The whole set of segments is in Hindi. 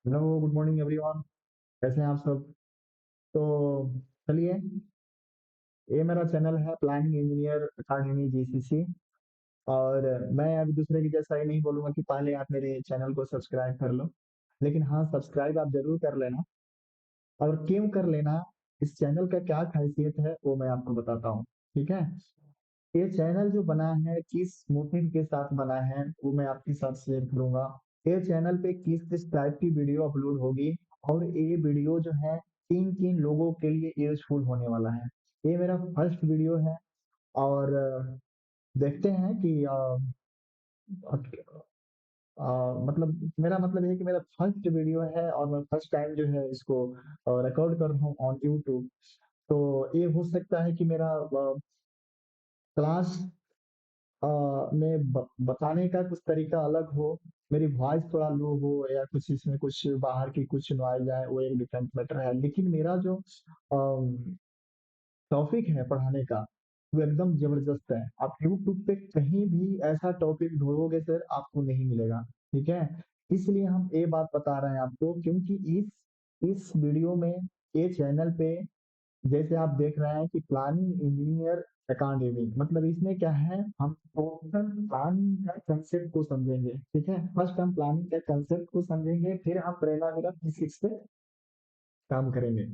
Hello, good morning everyone. कैसे हैं आप सब? तो चलिए, ये मेरा चैनल है प्लानिंग इंजीनियर अकादमी जीसीसी। और मैं अभी दूसरे की जैसा ही नहीं बोलूंगा कि पहले आप मेरे चैनल को सब्सक्राइब कर लो। लेकिन हाँ, सब्सक्राइब आप जरूर कर लेना। और क्यों कर लेना, इस चैनल का क्या खासियत है वो मैं आपको बताता हूँ। ठीक है? ये चैनल जो बना है किस मोटिव के साथ बना है वो मैं आपके साथ शेयर करूंगा। ये चैनल पे किस किस टाइप की वीडियो अपलोड होगी, और ये वीडियो जो है किन किन लोगों के लिए यूजफुल होने वाला है। ये मेरा फर्स्ट वीडियो है। और देखते हैं कि मतलब मेरा मतलब है कि मेरा फर्स्ट वीडियो है और मैं फर्स्ट टाइम जो है इसको रिकॉर्ड कर रहा हूँ ऑन यूट्यूब। तो ये हो सकता है कि मेरा क्लास में बताने का कुछ तरीका अलग हो, मेरी वॉइस थोड़ा लो हो, या कुछ इसमें कुछ बाहर की कुछ नॉइज आए, वो एक डिफरेंट मैटर है। लेकिन मेरा जो टॉपिक है पढ़ाने का, वो एकदम जबरदस्त है। आप यूट्यूब पे कहीं भी ऐसा टॉपिक ढूंढोगे सर, आपको नहीं मिलेगा। ठीक है? इसलिए हम ये बात बता रहे हैं आपको, क्योंकि इस वीडियो में, ये चैनल पे, जैसे आप देख रहे हैं कि प्लानिंग इंजीनियर अकादमी, मतलब इसमें क्या है, हम टोटल प्लानिंग का कंसेप्ट को समझेंगे। ठीक है? फर्स्ट हम प्लानिंग का कंसेप्ट को समझेंगे, फिर हम प्रेरणा मेरा फिजिक्स पे काम करेंगे।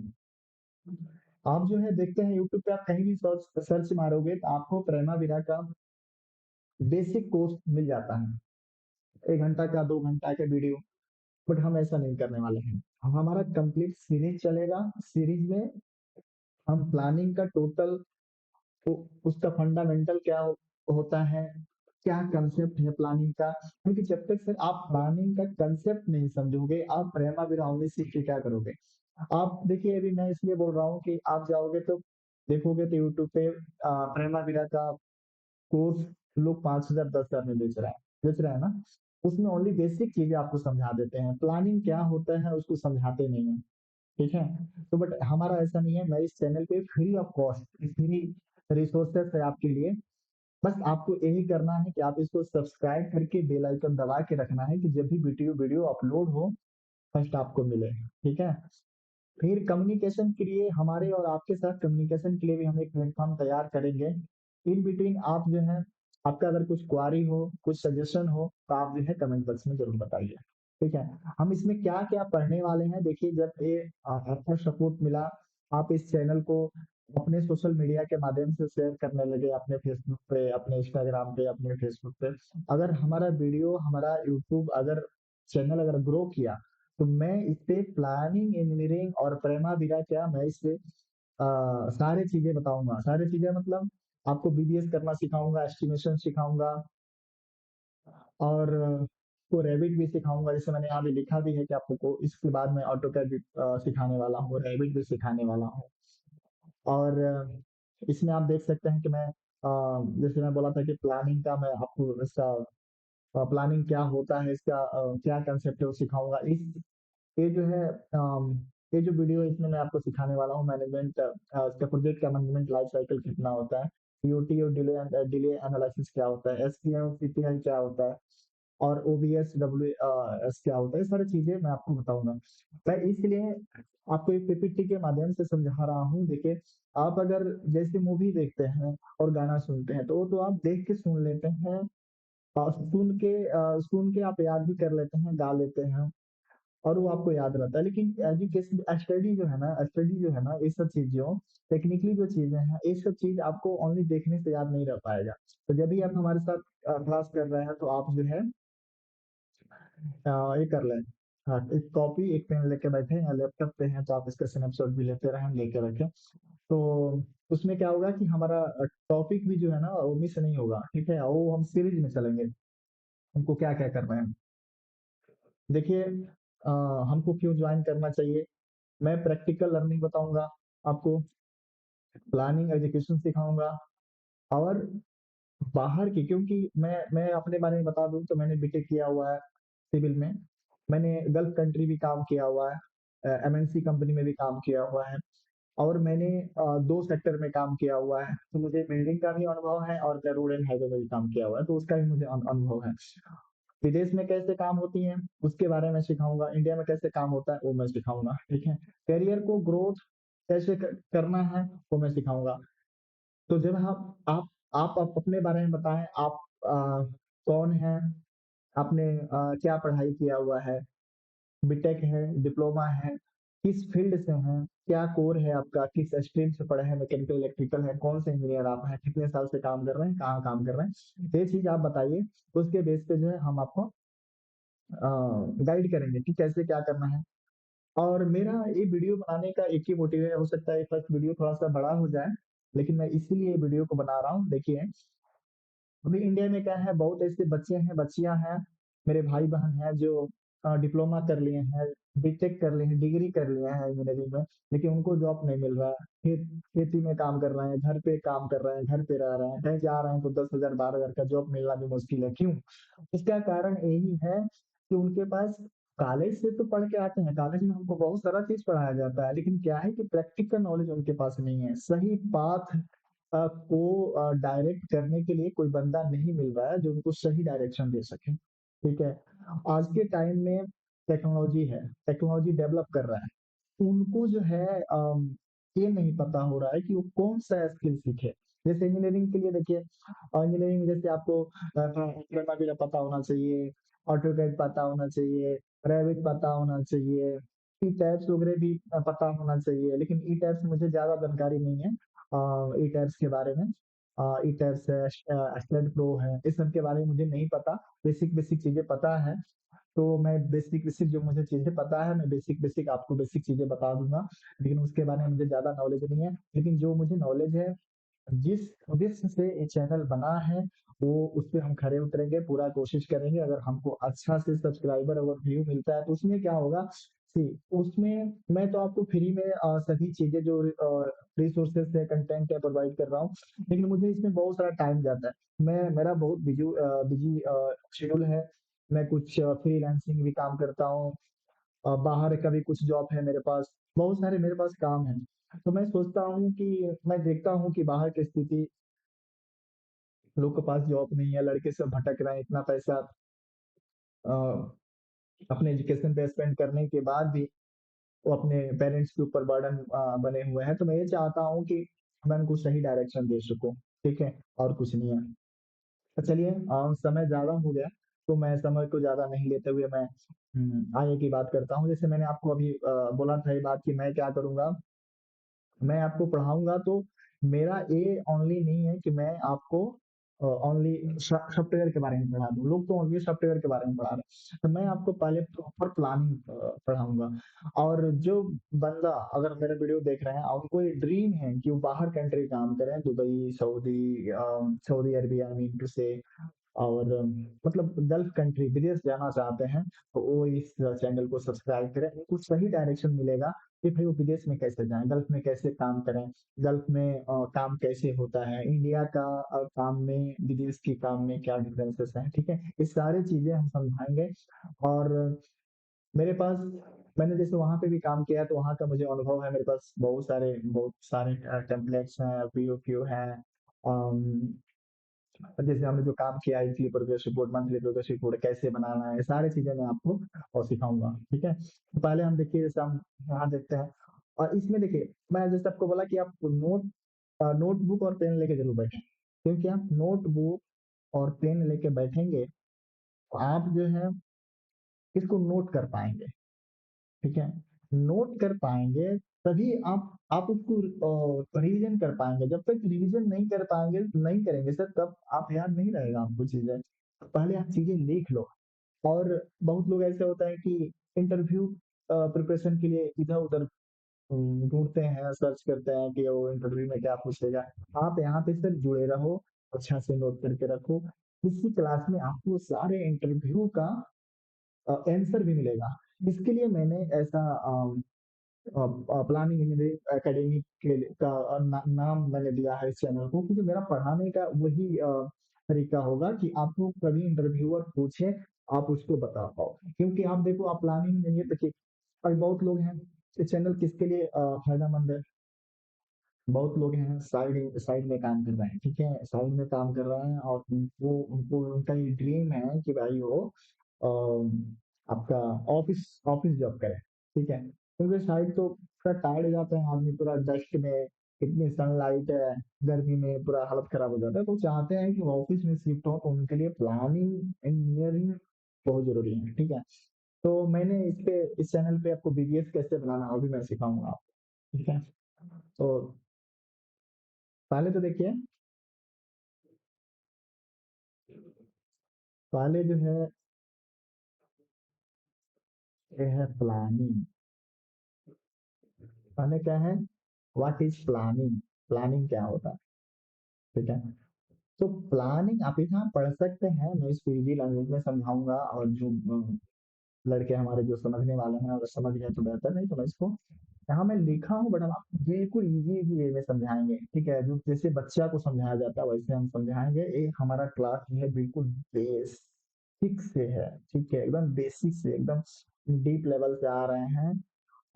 आप जो है देखते हैं यूट्यूब पे, आप कहीं भी सर्च सर्च मारोगे तो आपको प्रेरणा विरा का बेसिक कोर्स मिल जाता है, 1 घंटा का 2 घंटा का वीडियो। बट हम ऐसा नहीं करने वाले हैं। हम हमारा कंप्लीट सीरीज चलेगा। सीरीज में हम प्लानिंग का टोटल, तो उसका फंडामेंटल क्या होता है, क्या कंसेप्ट है प्लानिंग का। क्योंकि जब तक सर आप प्लानिंग का कंसेप्ट नहीं समझोगे, आप प्रेमा विरावनी सीख के क्या करोगे? आप देखिए, अभी मैं इसलिए बोल रहा हूँ कि आप जाओगे तो देखोगे तो यूट्यूब पे प्रेमा विरा का कोर्स लोग 5,000 10,000 में बेच रहा है ना। उसमें ओनली बेसिक चीजें आपको समझा देते हैं, प्लानिंग क्या होता है उसको समझाते नहीं है। ठीक है? तो बट हमारा ऐसा नहीं है। मैं इस चैनल पे free of cost, free resources है आपके लिए। बस आपको यही करना है कि आप इसको सब्सक्राइब करके बेल आइकन दबा के रखना है कि जब भी वीडियो वीडियो अपलोड हो, फर्स्ट आपको मिले। ठीक है? फिर कम्युनिकेशन के लिए, हमारे और आपके साथ कम्युनिकेशन के लिए भी हम एक प्लेटफॉर्म तैयार करेंगे। इन बिटवीन आप जो है, आपका अगर कुछ क्वारी हो, कुछ सजेशन हो, तो आप जो है कमेंट बॉक्स में जरूर बताइए। ठीक है? हम इसमें क्या क्या पढ़ने वाले हैं, देखिए, जब ये आपका सपोर्ट मिला, आप इस चैनल को अपने सोशल मीडिया के माध्यम से शेयर करने लगे, अपने फेसबुक पे, अपने इंस्टाग्राम पे, अपने फेसबुक पे। अगर हमारा वीडियो, हमारा यूट्यूब अगर चैनल अगर ग्रो किया, तो मैं इस पे प्लानिंग इंजीनियरिंग और प्रेमा विरा क्या, मैं इस पे सारी चीजें बताऊंगा। सारी चीजें मतलब आपको बीबीएस करना सिखाऊंगा, एस्टिमेशन सिखाऊंगा, और को रैबिट भी सिखाऊंगा। जैसे मैंने यहाँ भी लिखा भी है कि आपको इसके बाद मैं ऑटो कैड भी सिखाने वाला हूँ, रैबिट भी सिखाने वाला हूँ। और इसमें आप देख सकते हैं कि मैं जैसे मैं बोला था कि प्लानिंग का, मैं आपको इसका प्लानिंग क्या होता है, इसका क्या कंसेप्ट है वो सिखाऊंगा। ये जो है ये जो वीडियो है, इसमें मैं आपको सिखाने वाला हूँ मैनेजमेंट, इसका प्रोजेक्ट का मैनेजमेंट लाइफ साइकिल कितना होता है, टीओटी और डिले डिले एनालिसिस क्या होता है, एसपीएम और सीपीआई क्या होता है, और ओबीएस डब्ल्यू एस क्या होता है। ये सारी चीजें मैं आपको बताऊंगा। मैं इसलिए आपको एक पीपीटी के माध्यम से समझा रहा हूँ। देखिए, आप अगर जैसे मूवी देखते हैं और गाना सुनते हैं, तो वो तो आप देख के सुन लेते हैं, और सुन के आप याद भी कर लेते हैं, गा लेते हैं, और वो आपको याद रहता है। लेकिन एजुकेशन स्टडी जो है ना, ये सब चीजों, टेक्निकली जो चीजें हैं, ये सब चीज आपको ओनली देखने से याद नहीं रह पाएगा। तो जब भी आप हमारे साथ क्लास कर रहे हैं, तो आप जो है ये कर लें। हाँ, एक कॉपी एक पेन लेके बैठे या लैपटॉप पे हैं, तो आप इसका स्नैपशॉट भी लेते रहें, लेके रखें। तो उसमें क्या होगा कि हमारा टॉपिक भी जो है ना, वो मिस नहीं होगा। ठीक है? वो हम सीरीज में चलेंगे, हमको क्या क्या करना है। देखिए, हमको क्यों ज्वाइन करना चाहिए, मैं प्रैक्टिकल लर्निंग बताऊंगा आपको, प्लानिंग एजुकेशन सिखाऊंगा, और बाहर की, क्योंकि मैं अपने बारे में बता दूं तो मैंने बीटेक किया हुआ है सिविल में। मैंने गल्फ कंट्री भी काम किया हुआ है, एमएनसी कंपनी में भी काम किया हुआ है, और मैंने 2 सेक्टर में काम किया हुआ है। तो मुझे बिल्डिंग का भी अनुभव है, और रोड एंड हाईवे में भी काम किया हुआ है, तो उसका भी मुझे अनुभव है। विदेश में कैसे काम होती हैं, उसके बारे में सिखाऊँगा, इंडिया में कैसे काम होता है, वो मैं सिखाऊँगा, ठीक है? करियर को ग्रोथ कैसे करना है, वो मैं सिखाऊँगा। तो जब हम आप अपने बारे में बताएँ, आप कौन हैं? आपने क्या पढ़ाई किया हुआ है? बीटेक है, डिप्लोमा है, किस फ़ील्ड से हैं? क्या कोर है आपका? किस स्ट्रीम से पढ़े हैं? मैकेनिकल, इलेक्ट्रिकल है? कौन से इंजीनियर आप हैं? कितने साल से काम कर रहे हैं? कहाँ काम कर रहे हैं? ये चीज़ आप बताइए, उसके बेस पे जो है हम आपको गाइड करेंगे कि कैसे क्या करना है। और मेरा ये वीडियो बनाने का एक ही मोटिव है, हो सकता है फर्स्ट वीडियो थोड़ा-सा बड़ा हो जाए, लेकिन मैं इसीलिए ये वीडियो को बना रहा हूँ। देखिए, अभी इंडिया में क्या है, बहुत ऐसे बच्चे हैं, बच्चियां हैं, मेरे भाई बहन हैं जो डिप्लोमा कर लिए हैं, बीटेक कर लिए हैं, डिग्री कर लिए हैं इंजीनियरिंग में, लेकिन उनको जॉब नहीं मिल रहा है। खेती में काम कर रहे हैं, घर पे काम कर रहे हैं, घर पे रह रहे हैं, कहीं जा रहे हैं तो 10,000 12,000 का जॉब मिलना भी मुश्किल है। क्यों? इसका कारण यही है कि उनके पास कॉलेज से तो पढ़ के आते हैं, कॉलेज में हमको बहुत सारा चीज पढ़ाया जाता है, लेकिन क्या है कि प्रैक्टिकल नॉलेज उनके पास नहीं है। सही पाथ को डायरेक्ट करने के लिए कोई बंदा नहीं मिल रहा है जो उनको सही डायरेक्शन दे सके। ठीक है? आज के टाइम में टेक्नोलॉजी है, टेक्नोलॉजी डेवलप कर रहा है। उनको जो है ये नहीं पता हो रहा है कि वो कौन-सा स्किल सीखे। जैसे इंजीनियरिंग के लिए देखिए इंजीनियरिंग में जैसे आपको प्रोग्रामिंग पता होना चाहिए, ऑटोकैड पता होना चाहिए, रेविट पता होना चाहिए, ई-टैब्स वगैरह भी पता होना चाहिए, लेकिन ई-टैब्स मुझे ज़्यादा जानकारी नहीं है ई-टैब्स के बारे में। ई-टैब्स है, एस्टेड प्रो है, इस सब के बारे में मुझे नहीं पता, बेसिक-बेसिक चीज़ें पता है। तो मैं बेसिक-बेसिक जो मुझे चीज़ें पता है, मैं बेसिक-बेसिक आपको बेसिक चीज़ें बता दूँगा, लेकिन उसके बारे में मुझे ज़्यादा नॉलेज नहीं है। लेकिन जो मुझे नॉलेज है, जिस उद्देश्य से ये चैनल बना है, वो उस पे हम खरे उतरेंगे, पूरा कोशिश करेंगे। अगर हमको अच्छा से सब्सक्राइबर और व्यू मिलता है, तो उसमें क्या होगा सी उसमें मैं तो आपको फ्री में सभी चीज़ें जो रिसोर्सेज़ है, कंटेंट है, प्रोवाइड कर रहा हूँ, लेकिन मुझे इसमें बहुत सारा टाइम जाता है। मेरा बहुत बिज़ी शेड्यूल है। मैं कुछ फ्रीलांसिंग भी काम करता हूँ बाहर का भी कुछ जॉब है मेरे पास, बहुत सारे मेरे पास काम हैं। तो मैं सोचता हूँ कि मैं देखता हूँ कि बाहर की स्थिति, लोग के पास जॉब नहीं है, लड़के सब भटक रहे हैं, इतना पैसा अ, अपने एजुकेशन पे स्पेंड करने के बाद भी वो अपने पेरेंट्स के ऊपर बर्डन बने हुए हैं। तो मैं ये चाहता हूँ कि मैं उनको सही डायरेक्शन दे सकूँ, ठीक है? और कुछ नहीं है। तो चलिए समय ज़्यादा हो गया, तो मैं समय को ज़्यादा नहीं लेते हुए मैं आगे की बात करता हूँ। जैसे मैंने आपको अभी बोला था ये बात कि मैं क्या करूँगा, मैं आपको पढ़ाऊँगा तो मेरा ये ओनली नहीं है कि मैं आपको ओनली सॉफ्टवेयर के बारे में पढ़ा दूँ। लोग तो ओनली सॉफ्टवेयर के बारे में पढ़ा रहे हैं। तो मैं आपको पहले प्रॉपर प्लानिंग पढ़ाऊँगा। और जो बंदा अगर मेरा वीडियो देख रहे हैं और उनको ये ड्रीम है कि वो बाहर कंट्री काम करें, Dubai, Saudi Arabia I mean to say और मतलब गल्फ कंट्री विदेश जाना चाहते हैं, तो वो इस चैनल को सब्सक्राइब करें। उनको सही डायरेक्शन मिलेगा कि भाई वो विदेश में कैसे जाएँ, गल्फ में कैसे काम करें, गल्फ में काम कैसे होता है, इंडिया का काम में, विदेश के काम में क्या डिफरेंसेस हैं, ठीक है? ये सारी चीज़ें हम समझाएँगे और मेरे पास मैंने जैसे वहाँ पे भी काम किया है, तो वहाँ का मुझे अनुभव है। मेरे पास बहुत सारे टेम्पलेट्स हैं, पीओक्यू हैं अम जैसे हमने जो काम किया है weekly progress report, monthly progress report कैसे बनाना है, ये सारी चीज़ें मैं आपको और सिखाऊँगा, ठीक है? तो पहले हम देखिए जैसे हम यहाँ देखते हैं और इसमें देखिए मैं जैसे आपको बोला कि आप नोटबुक और पेन लेके ज़रूर बैठें, क्योंकि आप नोटबुक और पेन लेके बैठेंगे, तो आप जो है इसको नोट कर पाएँगे। ठीक है? नोट कर पाएँगे तभी आप उसको रिवीज़न कर पाएँगे। जब तक रिवीज़न नहीं कर पाएँगे, नहीं करेंगे सर तब आप याद नहीं रहेगा आपको चीज़ें। तो पहले आप चीज़ें लिख लो और बहुत लोग ऐसे होता है कि इंटरव्यू प्रिपरेशन के लिए इधर-उधर ढूँढते हैं, सर्च करते हैं कि वो इंटरव्यू में क्या पूछेगा। आप यहाँ पे सर जुड़े रहो, अच्छा से नोट करके रखो। इसी क्लास में आपको सारे इंटरव्यू का आंसर भी मिलेगा। इसके लिए मैंने ऐसा प्लानिंग इंजीनियरिंग एकेडमी के का नाम मैंने दिया है इस चैनल को क्योंकि मेरा पढ़ाने का वही तरीका होगा कि आपको कभी इंटरव्यूअर पूछे, आप उसको बता पाओ। क्योंकि आप देखो आप प्लानिंग इंजीनियर देखिए अभी बहुत लोग हैं, ये चैनल किसके लिए फ़ायदेमंद है? बहुत लोग हैं साइड साइड में काम कर रहे हैं, ठीक है, साइड में काम कर रहे हैं और उनको उनको उनका ये ड्रीम है कि भाई वो आपका ऑफिस ऑफिस जॉब करे, ठीक है, क्योंकि साइड तो पूरा टायर्ड हो जाता है आदमी, पूरा डस्ट में, इतनी सनलाइट है, गर्मी में पूरा हालत खराब हो जाता है, तो चाहते हैं कि ऑफिस में शिफ्ट हो, तो उनके लिए प्लानिंग इंजीनियरिंग बहुत जरूरी है, ठीक है। तो मैंने इस चैनल पे आपको बीबीएस कैसे बनाना वो भी मैं सिखाऊंगा आपको, ठीक है। तो पहले तो देखिए, पहले जो है ये है प्लानिंग। पहले क्या है, व्हाट इज प्लानिंग, प्लानिंग क्या होता है, ठीक है। तो प्लानिंग आप यहाँ पढ़ सकते हैं, मैं इसको इजी लैंग्वेज में समझाऊंगा, और जो लड़के हमारे जो समझने वाले हैं अगर समझ गए तो बेहतर, नहीं तो मैं इसको यहाँ मैं लिखा हूँ, बट हम आपको बिल्कुल इजी इजी वे में समझाएंगे, ठीक है, जो जैसे बच्चा को समझाया जाता है वैसे हम समझाएंगे। एक हमारा क्लास जो है बिल्कुल बेसिक से है, ठीक है, एकदम बेसिक से एकदम डीप लेवल से आ रहे हैं।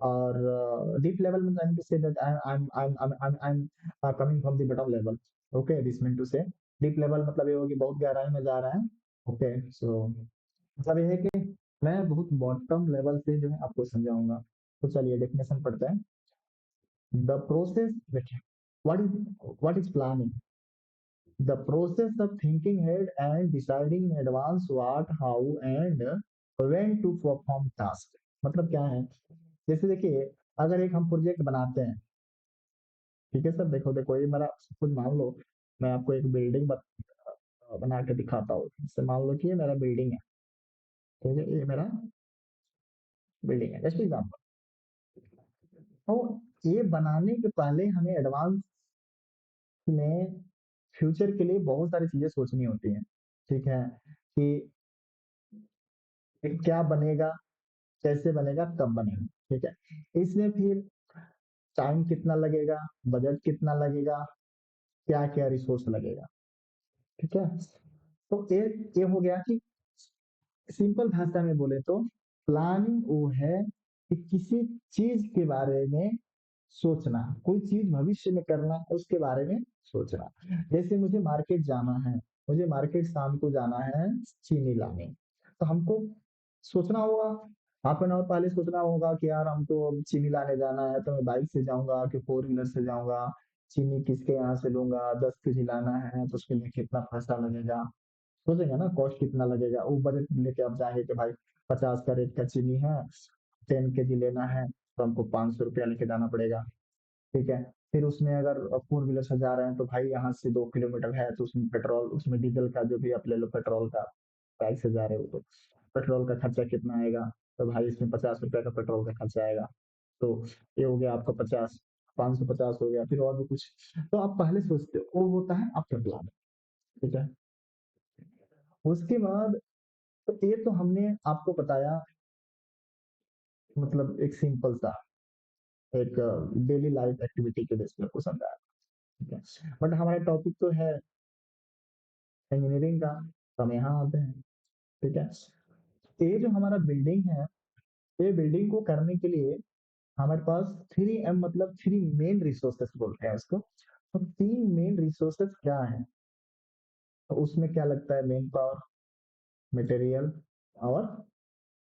और deep level means I mean to say that I'm coming from the bottom level. Okay, this mean to say deep level मतलब ये हो कि बहुत गहराई में जा रहे हैं। ओके, सो मतलब ये है कि मैं बहुत बॉटम लेवल से जो है आपको समझाऊंगा। तो चलिए डेफिनेशन पढ़ते हैं। द प्रोसेस, देखिए, what is planning, the process of thinking ahead and deciding in advance what how and when to perform task. मतलब क्या है, जैसे देखिए, अगर एक हम प्रोजेक्ट बनाते हैं, ठीक है सर, देखो देखो ये मेरा, खुद मान लो मैं आपको एक बिल्डिंग बना के दिखाता हूँ, जैसे मान लो कि ये मेरा बिल्डिंग है, ठीक है, ये मेरा बिल्डिंग है, जस्ट एग्जाम्पल। तो ये बनाने के पहले हमें एडवांस में फ्यूचर के लिए बहुत सारी चीजें सोचनी होती हैं, ठीक है, कि ये क्या बनेगा, कैसे बनेगा, कब बनेगा, ठीक है, इसमें फिर टाइम कितना लगेगा, बजट कितना लगेगा, क्या क्या रिसोर्स लगेगा, ठीक है। तो एक ये हो गया कि सिंपल भाषा में बोले तो प्लानिंग वो है कि किसी चीज के बारे में सोचना, कोई चीज भविष्य में करना उसके बारे में सोचना। जैसे मुझे मार्केट जाना है, मुझे मार्केट शाम को जाना है चीनी लाने, तो हमको सोचना होगा, हाफ एन आवर पहले सोचना होगा कि यार हमको चीनी लाने जाना है, तो मैं बाइक से जाऊंगा कि फोर व्हीलर से जाऊंगा, चीनी किसके यहाँ से लूंगा, 10 केजी लाना है तो उसके लिए कितना पैसा लगेगा, सोचेंगे ना कॉस्ट कितना लगेगा, वो बजट लेके आप जाएंगे कि भाई 50 का रेट का चीनी है, 10 केजी लेना है, तो हमको 500 रुपया लेके जाना पड़ेगा, ठीक है। फिर उसमें अगर फोर व्हीलर से जा रहे हैं तो भाई यहाँ से 2 किलोमीटर है, तो उसमें पेट्रोल, उसमें डीजल का जो भी आप ले लो, पेट्रोल का, बाइक से जा रहे हो तो पेट्रोल का खर्चा कितना आएगा, तो भाई इसमें 50 रुपया का पेट्रोल का खर्चा आएगा। तो ये हो गया आपका 50, 550 हो गया, फिर और भी कुछ। तो आप पहले सोचते हो, वो होता है आपका प्लान, ठीक है। उसके बाद, तो ये तो हमने आपको बताया, मतलब एक सिंपल सा एक डेली लाइफ एक्टिविटी के बेस पे आपको समझाया, ठीक है। बट हमारा टॉपिक तो है इंजीनियरिंग का, तो हम यहाँ आते हैं, ठीक है। ये जो हमारा बिल्डिंग है, ये बिल्डिंग को करने के लिए हमारे पास 3M मतलब 3 मेन रिसोर्सेस बोलते हैं इसको। तो 3 मेन रिसोर्सेस क्या है, तो उसमें क्या लगता है, मेन पावर, मटेरियल और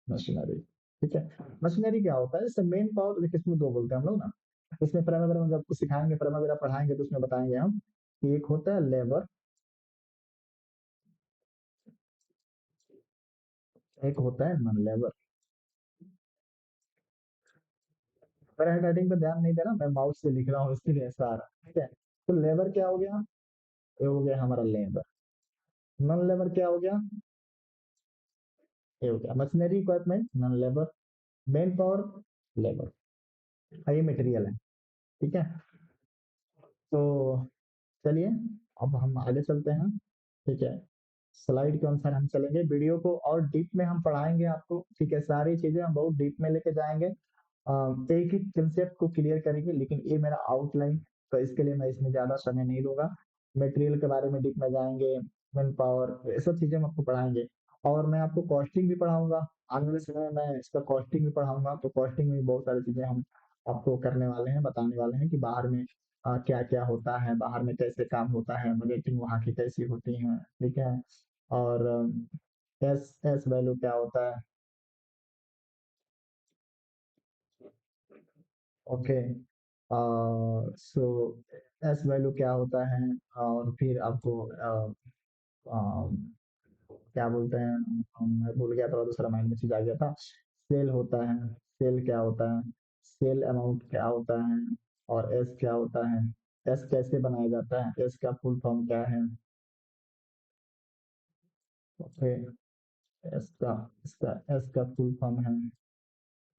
मशीनरी, ठीक है। मशीनरी क्या होता है, जैसे मेन पावर, देखिए इसमें दो बोलते हैं हम लोग ना, इसमें प्राइमरी में जब आपको सिखाएंगे, प्राइमरी पढ़ाएंगे तो उसमें बताएंगे हम कि एक होता है लेबर, एक होता है नॉन लेबर। मेरा हैंड राइटिंग पे ध्यान नहीं देना, मैं माउस से लिख रहा हूँ इसलिए ऐसा आ रहा है, ठीक है। तो लेबर क्या हो गया, ये हो गया हमारा लेबर। नॉन लेबर क्या हो गया, ये हो गया machinery equipment, non labour. Main power, labour, ये मटेरियल है, ठीक है। तो चलिए, अब हम आगे चलते हैं, ठीक है। स्लाइड के अनुसार हम चलेंगे, वीडियो को और डीप में हम पढ़ाएंगे आपको, ठीक है, सारी चीजें हम बहुत डीप में लेके जाएंगे। एक ही कंसेप्ट को क्लियर करेंगे, लेकिन ये मेरा आउटलाइन, तो इसके लिए मैं इसमें ज्यादा समय नहीं लूंगा। मटेरियल के बारे में डीप में जाएंगे, मैन पावर, ये सब चीजें हम आपको पढ़ाएंगे। और मैं आपको कॉस्टिंग भी पढ़ाऊंगा, आने वाले समय में मैं इसका कॉस्टिंग भी पढ़ाऊंगा, तो कॉस्टिंग में भी बहुत सारी चीजें हम आपको करने वाले हैं, बताने वाले हैं कि बाहर में क्या क्या होता है बाहर में, कैसे काम होता है, बजटिंग वहाँ की कैसी होती है, ठीक है। और एस एस वैल्यू क्या होता है। ओके। सो एस वैल्यू क्या होता है, और फिर आपको क्या बोलते हैं, मैं भूल गया, थोड़ा दूसरा माइंड में चीज आ गया था। सेल होता है, सेल क्या होता है, सेल अमाउंट क्या होता है, और एस क्या होता है, एस कैसे बनाया जाता है, एस का फुल फॉर्म क्या है। ओके। एस का इसका एस का फुल फॉर्म है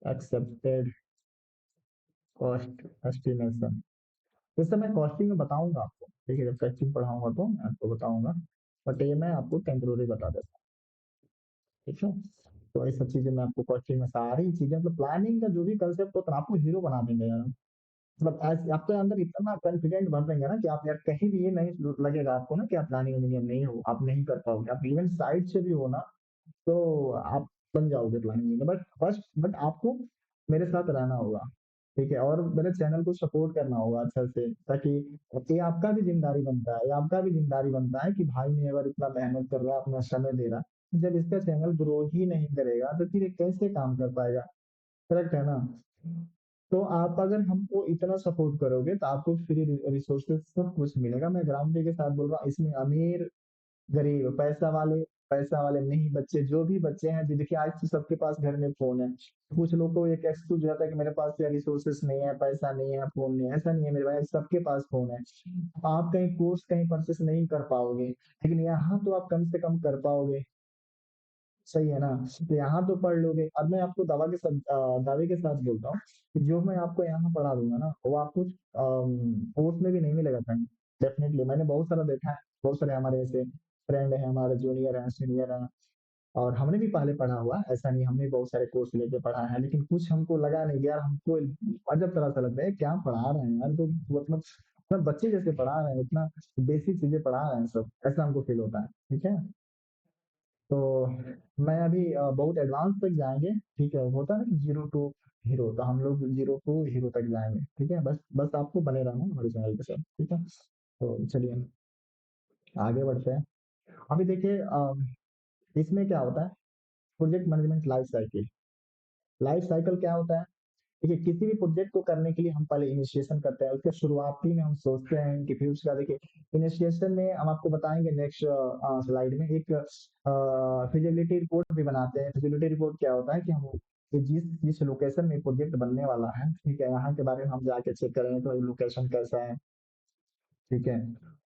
एक्सेप्टेड कॉस्ट एस्टिमेशन। जैसे मैं कॉस्टिंग में बताऊंगा आपको, ठीक है, जब कॉस्टिंग पढ़ाऊंगा तो मैं आपको बताऊंगा, बट ये मैं आपको टेम्पोररी बता देता हूँ, ठीक है। तो ये सब चीजें मैं आपको कॉस्टिंग में सारी चीजें, मतलब प्लानिंग का जो भी कंसेप्ट होता है ना, आपको हीरो बना देंगे यार। मतलब आपके अंदर इतना कॉन्फिडेंट भर देंगे ना कि आप यार कहीं भी ये नहीं लगेगा आपको ना कि आप प्लानिंग इंजीनियर नहीं हो, आप नहीं कर पाओगे, आप इवन साइड से भी हो ना, तो आप बन जाओगे प्लानिंग इंजीनियर। बट आपको मेरे साथ रहना होगा, ठीक है, और मेरे चैनल को सपोर्ट करना होगा अच्छा से, ताकि ये आपका भी जिम्मेदारी बनता है, ये आपका भी जिम्मेदारी बनता है कि भाई ने अगर इतना मेहनत कर रहा है, अपना समय दे रहा है, जब इसका चैनल ग्रो ही नहीं करेगा तो फिर ये कैसे काम कर पाएगा। करेक्ट है ना। तो आप अगर हमको इतना सपोर्ट करोगे तो आपको फ्री रिसोर्सेज सब कुछ मिलेगा। मैं गारंटी के साथ बोल रहा हूँ, इसमें अमीर गरीब, पैसा वाले नहीं, बच्चे, जो भी बच्चे हैं, जी देखिए आज तो सबके पास घर में फोन है। कुछ लोगों को एक एक्सक्यूज जाता है कि मेरे पास यार रिसोर्सेस नहीं है, पैसा नहीं है, फोन नहीं है। ऐसा नहीं है मेरे भाई, सबके पास फोन है। आप कहीं कोर्स कहीं परचेस नहीं कर पाओगे, लेकिन यहाँ तो आप कम से कम कर पाओगे। सही है ना। तो यहाँ तो पढ़ लोगे। अब मैं आपको दावे के साथ बोलता हूँ कि जो मैं आपको यहाँ पढ़ा दूंगा ना, वो आपको कोर्स में भी नहीं मिलेगा कहीं। डेफिनेटली मैंने बहुत सारा देखा है, बहुत सारे हमारे ऐसे फ्रेंड हैं, हमारे जूनियर हैं, सीनियर हैं, और हमने भी पहले पढ़ा हुआ है, ऐसा नहीं, हमने बहुत सारे कोर्स लेके पढ़ा है, लेकिन कुछ हमको लगा नहीं कि यार हमको अजब तरह सा लगता है क्या पढ़ा रहे हैं यार, तो मतलब बच्चे जैसे पढ़ा रहे हैं, इतना बेसिक चीजें पढ़ा रहे हैं सब, ऐसा हमको फील होता है, ठीक है। तो मैं अभी बहुत एडवांस तक जाएंगे, ठीक है, होता है ना कि जीरो टू हीरो, तो हम लोग जीरो टू हीरो तक जाएंगे, ठीक है। बस बस आपको बने रहना हमारे चैनल के साथ, ठीक है। तो चलिए आगे बढ़ते हैं। अभी देखिए इसमें क्या होता है, project management life cycle. Life cycle क्या होता है, देखिए किसी भी प्रोजेक्ट को करने के लिए हम पहले इनिशिएशन करते हैं, उसके शुरुआती में हम सोचते हैं कि फिर उसका देखिए इनिशिएशन में हम आपको बताएंगे नेक्स्ट स्लाइड में, एक फिजिबिलिटी रिपोर्ट भी बनाते हैं। फिजिबिलिटी रिपोर्ट क्या होता है कि हम कि जिस जिस लोकेशन में प्रोजेक्ट बनने वाला है, ठीक है, यहाँ के बारे में हम जाके चेक करेंगे तो लोकेशन कैसा है, ठीक है,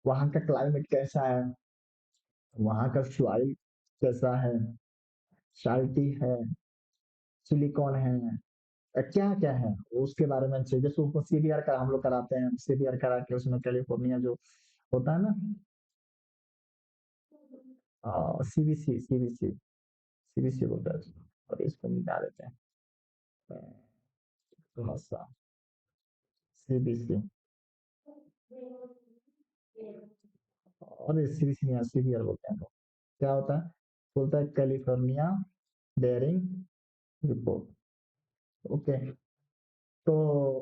वहाँ का क्लाइमेट कैसा है, वहाँ का सॉइल कैसा है, साल्टी है, सिलिकॉन है, क्या क्या है उसके बारे में चाहिए। जैसे ऊपर सीबीआर का हम लोग कराते हैं, सीबीआर करा के उसमें कैलिफोर्निया जो होता है ना, सीबीसी सीबीसी सीबीसी बोलता है उसको, और इसको मिटा देते हैं थोड़ा सा, सीबीसी, और सीबीसी नहीं, सीबीआर बोलते हैं तो क्या होता है, बोलता है कैलिफोर्निया बेयरिंग रिपोर्ट। ओके। तो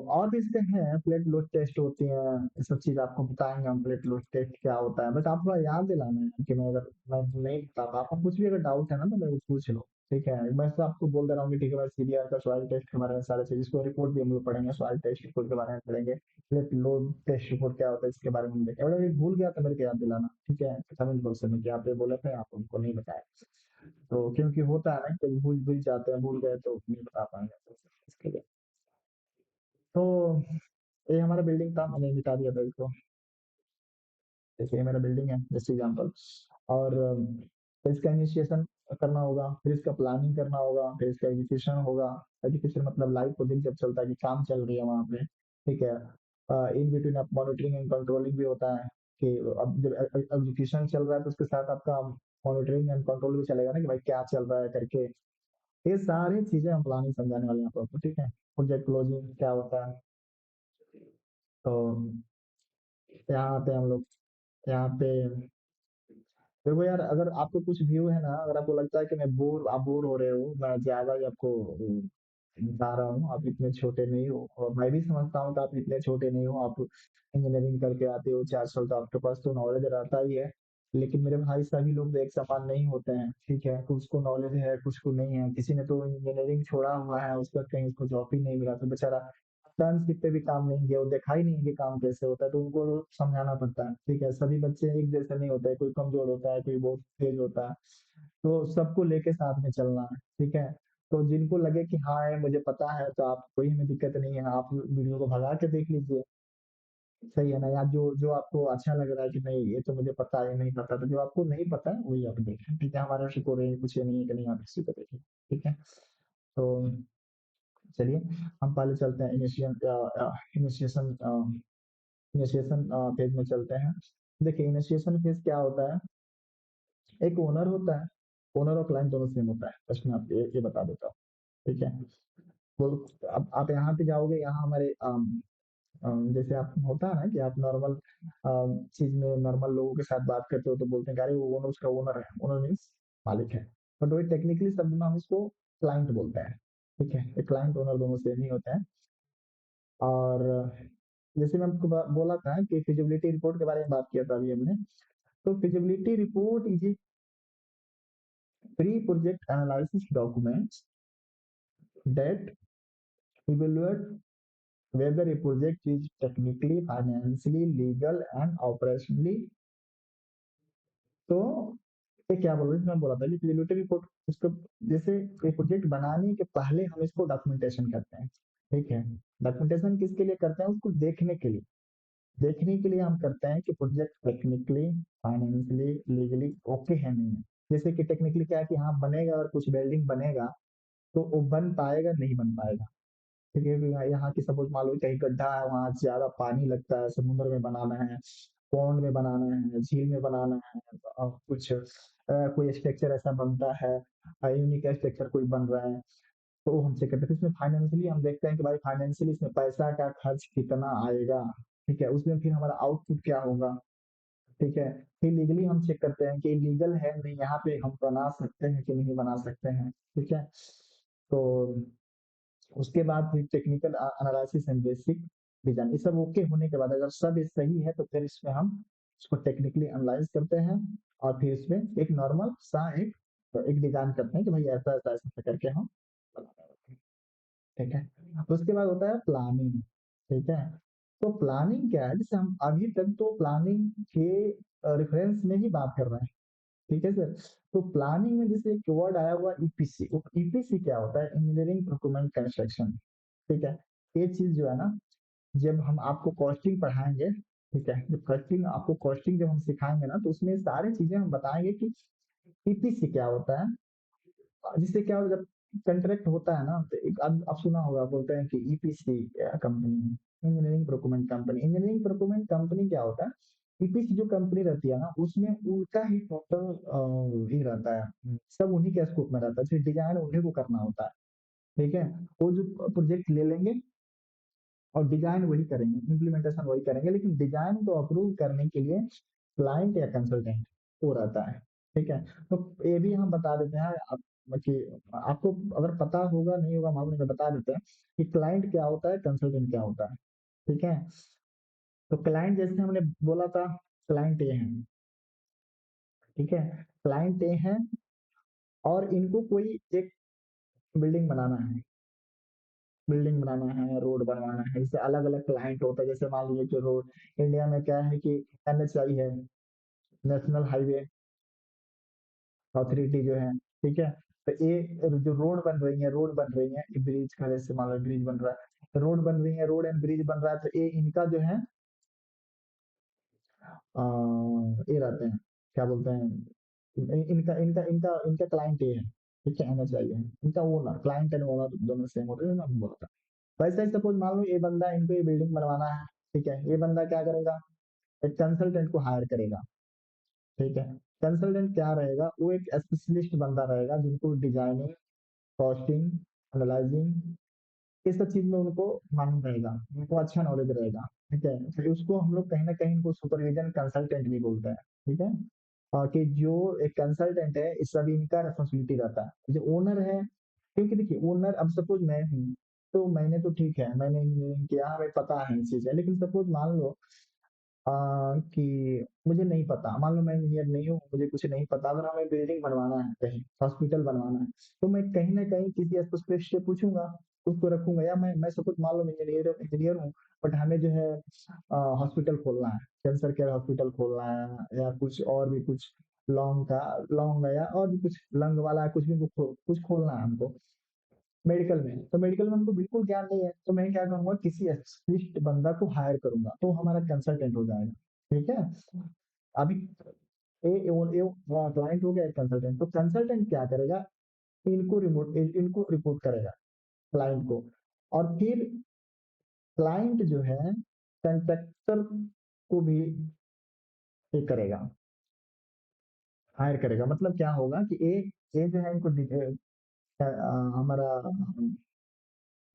और भी इसके हैं, प्लेट लोड टेस्ट होती हैं, ये सब चीज आपको बताएंगे हम, प्लेट लोड टेस्ट क्या होता है, बस आप थोड़ा याद दिलाना है कि मैं अगर मैं नहीं बता पा, आपको कुछ भी अगर डाउट है ना तो मेरे को पूछ लो, ठीक है। मैं तो आपको बोल दे रहा हूँ कि ठीक है, मैं सीबीआर का सॉइल टेस्ट के बारे में सारे चीज, इसको रिपोर्ट भी हम लोग पढ़ेंगे, सॉइल टेस्ट रिपोर्ट के बारे में पढ़ेंगे, प्लेट लोड टेस्ट रिपोर्ट क्या होता है इसके बारे में हम देखेंगे। अगर ये भूल गया तो मेरे को याद दिलाना, ठीक है, कमेंट बॉक्स में कि आप ये बोले थे, आप उनको नहीं बताया। तो क्योंकि होता है ना कि भूल भूल जाते हैं, भूल गए तो नहीं बता पाएंगे, तो इसके लिए। तो ये हमारा बिल्डिंग था, मैंने मिटा दिया था इसको। देखिए ये मेरा बिल्डिंग है जैसे एग्जाम्पल। और तो इसका इनिशिएशन करना होगा, फिर इसका प्लानिंग करना होगा, फिर इसका एजुकेशन होगा। एजुकेशन मतलब लाइव प्रोजेक्ट जब चलता है कि काम चल रही है वहाँ पे, ठीक है। इन बिटवीन आप मॉनिटरिंग एंड कंट्रोलिंग भी होता है कि अब जब एजुकेशन चल रहा है तो उसके साथ आपका मॉनिटरिंग एंड कंट्रोल भी चलेगा ना कि भाई क्या चल रहा है करके। ये सारी चीजें हम प्लानिंग समझाने वाले हैं आपको, ठीक है। प्रोजेक्ट क्लोजिंग क्या होता है, तो यहाँ आते हैं हम लोग, यहाँ पे देखो यार, अगर आपको कुछ व्यू है ना, अगर आपको लगता है कि मैं बोर, आप बोर हो रहे हो, मैं ज्यादा ही आपको बता रहा हूँ, आप इतने छोटे नहीं हो और मैं भी समझता हूँ कि आप इतने छोटे नहीं हो। आप इंजीनियरिंग करके आते हो 4 साल, तो आपके पास तो नॉलेज रहता ही है। लेकिन मेरे भाई सभी लोग तो एक समान नहीं होते हैं, ठीक है? कुछ को नॉलेज है, कुछ को नहीं है। किसी ने तो इंजीनियरिंग छोड़ा हुआ है, उसका कहीं उसको जॉब ही नहीं मिला, तो बेचारा इंटर्नशिप पे भी काम नहीं किया, वो देखा ही नहीं कि काम कैसे होता है, तो उनको समझाना पड़ता है। ठीक है, सभी बच्चे एक जैसे नहीं होते, कोई कमजोर होता है, कोई बहुत तेज होता है, तो सबको लेके साथ में चलना है। ठीक है, तो जिनको लगे कि हाँ ये मुझे पता है, तो आप कोई हमें दिक्कत नहीं है, आप वीडियो को भगा के देख लीजिए। सही है ना? या जो जो आपको अच्छा लग रहा है कि नहीं ये तो मुझे पता है, नहीं पता, तो जो आपको नहीं पता है वही आप देखें। ठीक है, हमारे को कुछ ये नहीं है कि नहीं आप किसी को देखें। ठीक है, तो चलिए हम पहले चलते हैं इनिशिएशन इनिशिएशन फेज में चलते हैं। देखिए इनिशिएशन फेज क्या होता है। एक ओनर होता है, ओनर और क्लाइंट दोनों सेम होता है, बस मैं आपको ये बता देता हूँ। ठीक है, तो अब आप यहाँ पे जाओगे, यहाँ हमारे जैसे आप होता है ना कि आप नॉर्मल चीज में नॉर्मल लोगों के साथ बात करते हो तो बोलते हैं कि अरे वो ओनर उसका ओनर है, ओनर मीन्स मालिक है। बट वही टेक्निकली शब्द में हम इसको क्लाइंट बोलते हैं। ठीक है, ये क्लाइंट ओनर दोनों सेम ही होते हैं। और जैसे मैं आपको बोला था कि फिजिबिलिटी रिपोर्ट के बारे में बात किया था अभी हमने। तो feasibility report is a pre project analysis documents that evaluate whether a project is technically, financially, legal and operationally। तो ये क्या बोल रहे हैं, मैं बोला था कि फिजिबिलिटी रिपोर्ट इसको, जैसे कोई प्रोजेक्ट बनाने के पहले हम इसको डॉक्यूमेंटेशन करते हैं। ठीक है, डॉक्यूमेंटेशन किसके लिए करते हैं? उसको देखने के लिए। देखने के लिए हम करते हैं कि project technically, financially, legally okay है नहीं है। जैसे कि टेक्निकली क्या है कि हाँ बनेगा, और कुछ बिल्डिंग बनेगा तो वो बन पाएगा नहीं बन पाएगा। ठीक है, यहाँ की सपोज मान लो कहीं गड्ढा है, वहां ज्यादा पानी लगता है, समुद्र में बनाना है, पौंड में बनाना है, झील में बनाना है, और कुछ कोई स्ट्रक्चर ऐसा बनता है, यूनिक स्ट्रक्चर कोई बन रहा है, तो वो हम चेक करते हैं। फिर इसमें फाइनेंशियली हम देखते हैं कि भाई फाइनेंशियली इसमें पैसा का खर्च कितना आएगा। ठीक है, उसमें फिर हमारा आउटपुट क्या होगा। ठीक है, फिर लीगली हम चेक करते हैं कि लीगल है नहीं, यहाँ पे हम बना सकते हैं कि नहीं बना सकते हैं। ठीक है, तो उसके बाद फिर technical analysis and basic design, ये सब ओके होने के बाद अगर सब ये सही है तो फिर इसमें हम इसको टेक्निकली एनालाइज करते हैं, और फिर इसमें एक नॉर्मल सा एक डिजाइन करते हैं कि भाई ऐसा ऐसा ऐसा करके हम बना रहे हैं। ठीक है, तो उसके बाद होता है प्लानिंग। ठीक है, तो प्लानिंग क्या है, जैसे हम अभी तक तो प्लानिंग के रेफरेंस में ही बात कर रहे हैं। ठीक है सर, तो प्लानिंग में जैसे एक वर्ड आया हुआ ईपीसी, ईपीसी क्या होता है? Engineering procurement construction. ठीक है, ये चीज जो है ना, जब हम आपको कॉस्टिंग पढ़ाएंगे, ठीक है, जब कॉस्टिंग आपको कॉस्टिंग जब हम सिखाएंगे ना, तो उसमें सारी चीजें हम बताएंगे कि ईपीसी क्या होता है। जिससे क्या होगा, जब कंट्रैक्ट होता है ना, तो एक अब सुना होगा, बोलते हैं कि ईपीसी कंपनी है, engineering procurement company. Engineering procurement company क्या होता है? ईपीसी जो कंपनी रहती है ना, उसमें उनका ही टोटल ही रहता है, सब उन्हीं के स्कोप में रहता है, सिर्फ डिजाइन उन्हीं को करना होता है। ठीक है, वो जो प्रोजेक्ट ले लेंगे और डिजाइन वही करेंगे, इम्प्लीमेंटेशन वही करेंगे, लेकिन डिजाइन को अप्रूव करने के लिए क्लाइंट या कंसल्टेंट वो रहता है। ठीक है, तो ये भी हम बता देते हैं कि आपको अगर पता होगा नहीं होगा, हम आपको बता देते हैं कि क्लाइंट क्या होता है, कंसल्टेंट क्या होता है। ठीक है, तो क्लाइंट जैसे हमने बोला था, क्लाइंट ये है। ठीक है, क्लाइंट ये है, और इनको कोई एक बिल्डिंग बनाना है, बिल्डिंग बनाना है, रोड बनवाना है, जैसे अलग अलग क्लाइंट होता है। जैसे मान लीजिए कि रोड इंडिया में क्या है कि एनएचआई है, नेशनल हाईवे अथॉरिटी जो है। ठीक है, तो ये जो रोड बन रही है, रोड बन रही है, ब्रिज का जैसे मान लो ब्रिज बन रहा है, रोड बन रही है, रोड एंड ब्रिज बन रहा है, तो ये इनका जो है ये रहते हैं, क्या बोलते हैं, इनका इनका इनका इनका क्लाइंट ये है। ठीक है, एनएचआई है इनका ओनर, क्लाइंट एंड ओनर दोनों सेम होते हैं, मैं आपको बोलता हूँ। वैसे ही सपोज मान लो ये बंदा, इनको ये बिल्डिंग बनवाना है। ठीक है, ये बंदा क्या करेगा? एक कंसल्टेंट को हायर करेगा। ठीक है, कंसल्टेंट क्या रहेगा? वो एक स्पेशलिस्ट बंदा रहेगा, जिनको डिजाइनिंग, कॉस्टिंग, एनालाइजिंग, ये सब चीज में उनको मालूम रहेगा, उनको अच्छा नॉलेज रहेगा। ठीक है, फिर उसको हम लोग कहीं ना कहीं इनको सुपरविजन कंसल्टेंट भी बोलते हैं। ठीक है, और कि जो एक कंसल्टेंट है, इस सब इनका रेस्पॉन्सिबिलिटी रहता है। जो ओनर है क्योंकि देखिए ओनर, अब सपोज मैं हूँ, तो मैंने तो ठीक है, मैंने इंजीनियरिंग किया, हमें पता है चीजें, लेकिन सपोज मान लो कि मुझे नहीं पता, मान लो मैं इंजीनियर नहीं हूँ, मुझे कुछ नहीं पता, अगर हमें बिल्डिंग बनवाना है, कहीं हॉस्पिटल बनवाना है, तो मैं कहीं ना कहीं किसी स्पेशलिस्ट से पूछूंगा, उसको रखूंगा, या मैं सपोज मान लो इंजीनियर इंजीनियर हूँ, बट हमें जो है हॉस्पिटल खोलना है, कैंसर केयर हॉस्पिटल खोलना है, या कुछ और भी कुछ लॉन्ग या और भी कुछ लंग वाला कुछ भी कुछ खोलना है हमको मेडिकल में, तो मेडिकल में हमको बिल्कुल ज्ञान नहीं है, तो मैं क्या करूंगा, किसी स्पेशलिस्ट बंदा को हायर करूंगा, तो हमारा कंसल्टेंट हो जाएगा। ठीक है। अभी क्लाइंट हो गया, कंसल्टेंट, तो कंसल्टेंट क्या करेगा, इनको रिपोर्ट करेगा क्लाइंट को, और फिर क्लाइंट जो है कंट्रैक्टर को भी ये करेगा, हायर करेगा। मतलब क्या होगा कि ये जो है इनको हमारा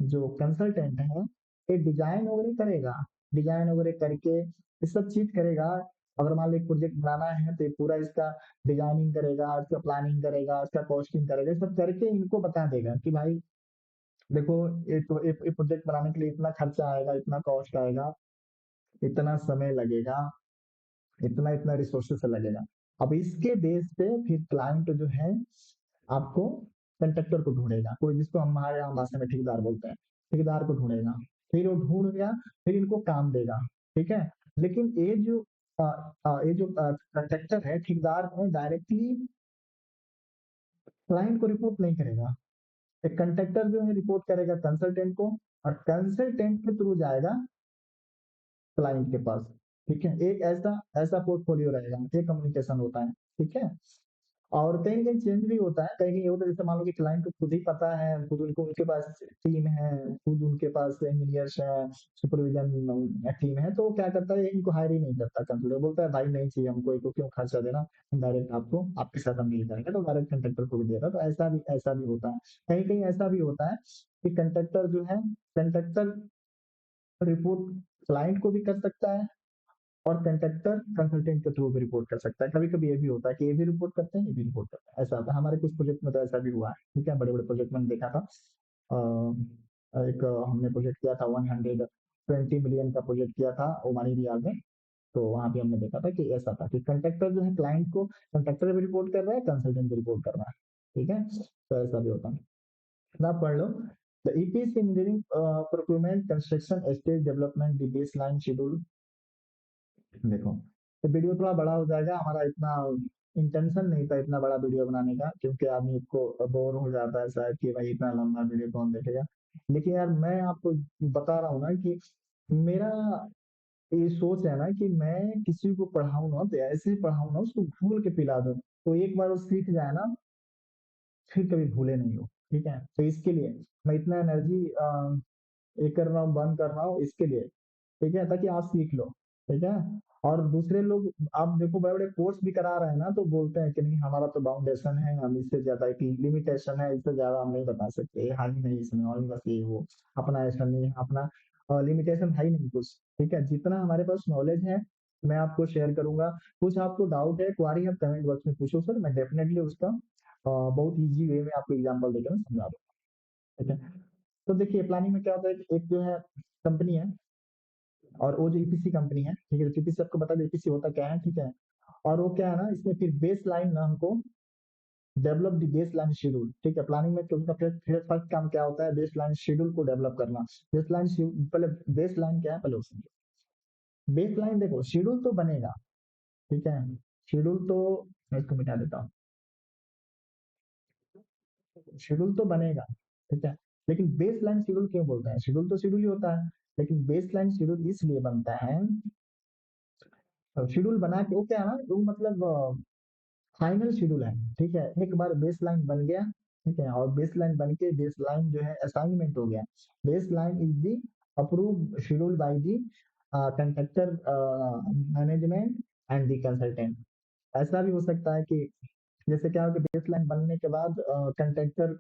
जो कंसल्टेंट है, ये डिजाइन वगैरह करेगा, डिजाइन वगैरह करके ये सब चीज करेगा। अगर मान लो एक प्रोजेक्ट बनाना है, तो ये पूरा इसका डिजाइनिंग करेगा, इसका प्लानिंग करेगा, इसका कॉस्टिंग करेगा, ये सब करके इनको बता देगा कि भाई देखो, ये प्रोजेक्ट बनाने के लिए इतना खर्चा आएगा, इतना कॉस्ट आएगा, इतना समय लगेगा, इतना इतना रिसोर्सेस लगेगा। अब इसके बेस पे फिर क्लाइंट जो है आपको कंट्रैक्टर को ढूंढेगा, कोई जिसको हम हमारे यहाँ भाषा में ठेकेदार बोलते हैं, ठेकेदार को ढूंढेगा, फिर वो ढूंढ गया, फिर इनको काम देगा। ठीक है। लेकिन ये जो कंट्रैक्टर है, ठेकेदार है, डायरेक्टली क्लाइंट को रिपोर्ट नहीं करेगा। एक कंट्रैक्टर जो है रिपोर्ट करेगा कंसल्टेंट को, और कंसल्टेंट के थ्रू जाएगा क्लाइंट के पास। ठीक है, एक ऐसा ऐसा पोर्टफोलियो रहेगा, ये कम्युनिकेशन होता है। ठीक है। और कहीं कहीं चेंज भी होता है, कहीं कहीं होता है, जैसे मान लो कि क्लाइंट को खुद ही पता है, खुद उनको उनके पास टीम है, खुद उनके पास इंजीनियर्स है, सुपरविजन टीम है, तो वो क्या करता है, इनको हायर ही नहीं करता, कंप्यूटर बोलता है भाई नहीं चाहिए हमको, इनको क्यों खर्चा देना, हम डायरेक्ट आपको आपके साथ हम डील करेंगे, तो डायरेक्ट कंट्रैक्टर को भी दे रहा है। तो ऐसा भी होता है। कहीं कहीं ऐसा भी होता है कि कंट्रैक्टर जो है, कंट्रैक्टर रिपोर्ट क्लाइंट को भी कर सकता है, और कंट्रैक्टर कंसल्टेंट के थ्रू भी रिपोर्ट कर सकता है। कभी कभी ये भी होता है कि ये भी रिपोर्ट करते हैं, ये भी रिपोर्ट करते हैं, ऐसा होता है। हमारे कुछ प्रोजेक्ट में तो ऐसा भी हुआ है। ठीक है, बड़े बड़े प्रोजेक्ट मैंने देखा था। हमने प्रोजेक्ट किया था 120 मिलियन का प्रोजेक्ट किया था ओमानी रियाल में। तो वहां पे हमने देखा था कि ऐसा था कि कंट्रैक्टर जो है क्लाइंट को, कंट्रैक्टर भी रिपोर्ट कर रहा है, कंसल्टेंट भी रिपोर्ट कर रहा है। ठीक है, तो ऐसा भी होता है। तो आप पढ़ लो, the EPC engineering procurement construction stage development the base line schedule. देखो, तो वीडियो थोड़ा बड़ा हो जाएगा, हमारा इतना इंटेंशन नहीं था इतना बड़ा वीडियो बनाने का, क्योंकि आदमी को बोर हो जाता है शायद कि भाई इतना लंबा वीडियो कौन देखेगा। लेकिन यार मैं आपको बता रहा हूँ ना कि मेरा ये सोच है ना कि मैं किसी को पढ़ाऊँ ना, तो ऐसे ही पढ़ाऊँ ना, उसको घूल के पिला दूं, तो एक बार वो सीख जाए ना, फिर कभी भूले नहीं हो। ठीक है, तो इसके लिए मैं इतना एनर्जी ये कर रहा हूँ, बंद कर रहा हूँ इसके लिए। ठीक है, ताकि आप सीख लो। ठीक है। और दूसरे लोग, आप देखो बड़े बड़े कोर्स भी करा रहे हैं ना, तो बोलते हैं कि नहीं हमारा तो बाउंडेशन है, हम इससे ज्यादा की लिमिटेशन है, इससे ज्यादा हम नहीं बता सकते, हाल ही नहीं इसमें, और बस ये वो, अपना ऐसा नहीं है, अपना लिमिटेशन है ही नहीं कुछ। ठीक है, जितना हमारे पास नॉलेज है मैं आपको शेयर करूंगा। कुछ आपको डाउट है, क्वारी, आप कमेंट बॉक्स में पूछो सर, मैं डेफिनेटली उसका बहुत इजी वे में आपको एग्जांपल देकर मैं समझा दूंगा। ठीक है। तो देखिए प्लानिंग में क्या होता है कि एक जो है कंपनी है, और वो जो ईपीसी कंपनी है, ठीक है, तो ईपीसी आपको बता दें ईपीसी होता क्या है। ठीक है। और वो क्या है ना, इसमें फिर बेस लाइन ना हमको develop the base line schedule. ठीक है, प्लानिंग में क्योंकि फिर फर्स्ट काम क्या होता है, बेस लाइन शेड्यूल को डेवलप करना। बेस लाइन, पहले बेस लाइन क्या है पहले उसमें, बेस लाइन देखो, शेड्यूल तो बनेगा। ठीक है, शेड्यूल तो मैं इसको मिटा देता हूँ, शेड्यूल तो बनेगा। ठीक है, लेकिन बेस लाइन शेड्यूल क्यों बोलते हैं, शेड्यूल तो शेड्यूल ही होता है, लेकिन बेस लाइन शेड्यूल इसलिए बनता है, शेड्यूल बना के वो क्या है ना, वो मतलब फाइनल शेड्यूल है। ठीक है, एक बार बेस लाइन बन गया, ठीक है, और बेस लाइन बन के बेस लाइन जो है असाइनमेंट हो गया। Base line is the approve schedule by the contractor management and the consultant. ऐसा भी हो सकता है कि जैसे क्या हो कि बेस लाइन बनने के बाद कंट्रैक्टर,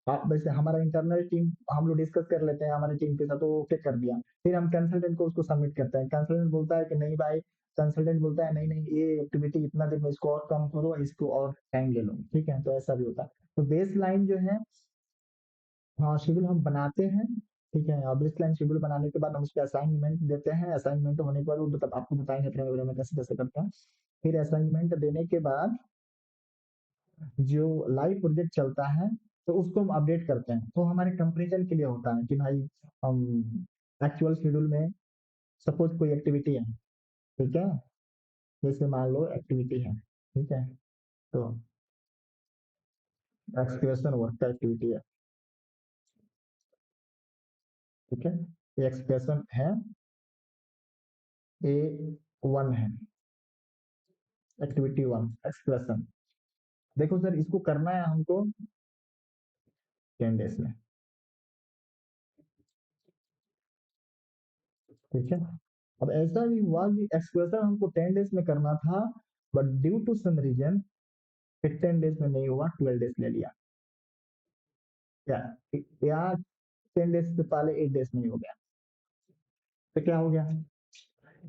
वैसे हमारा इंटरनल टीम, हम लोग डिस्कस कर लेते हैं हमारी टीम के साथ, तो ओके कर दिया, फिर हम कंसल्टेंट को उसको सबमिट करते हैं, कंसल्टेंट बोलता है कि नहीं भाई, कंसल्टेंट बोलता है नहीं नहीं, ये एक्टिविटी इतना दिन में इसको और कम करो, इसको और टाइम ले लो। ठीक है, तो ऐसा भी होता है। तो बेस लाइन जो है हाँ, शेड्यूल हम बनाते हैं, ठीक है? बेसलाइन शेड्यूल बनाने के बाद हम उसको असाइनमेंट देते हैं, असाइनमेंट होने के बाद वो मतलब आपको बताएँगे अपने बारे में कैसे-कैसे करते हैं। फिर असाइनमेंट देने के बाद जो लाइव प्रोजेक्ट चलता है, तो उसको हम अपडेट करते हैं। तो हमारे कंपैरिज़न के लिए होता है कि भाई हम एक्चुअल शेड्यूल में सपोज़ कोई एक्टिविटी है, ठीक है? जैसे मान लो एक्टिविटी है, ठीक है? तो एक्सप्रेशन वर्क का एक्टिविटी है, ठीक है? ये एक्सप्रेशन है, A1 है, एक्टिविटी 1 एक्सप्रेशन। देखो सर इसको करना है हमको 10 डेज़ में, ठीक है? अब ऐसा भी हुआ कि एक्सप्रेशन हमको 10 डेज़ में करना था, but due to some reason फिर 10 डेज़ में नहीं हुआ, 12 डेज़ ले लिया। क्या या 10 डेज़ से पहले 8 डेज़ में ही हो गया। तो क्या हो गया?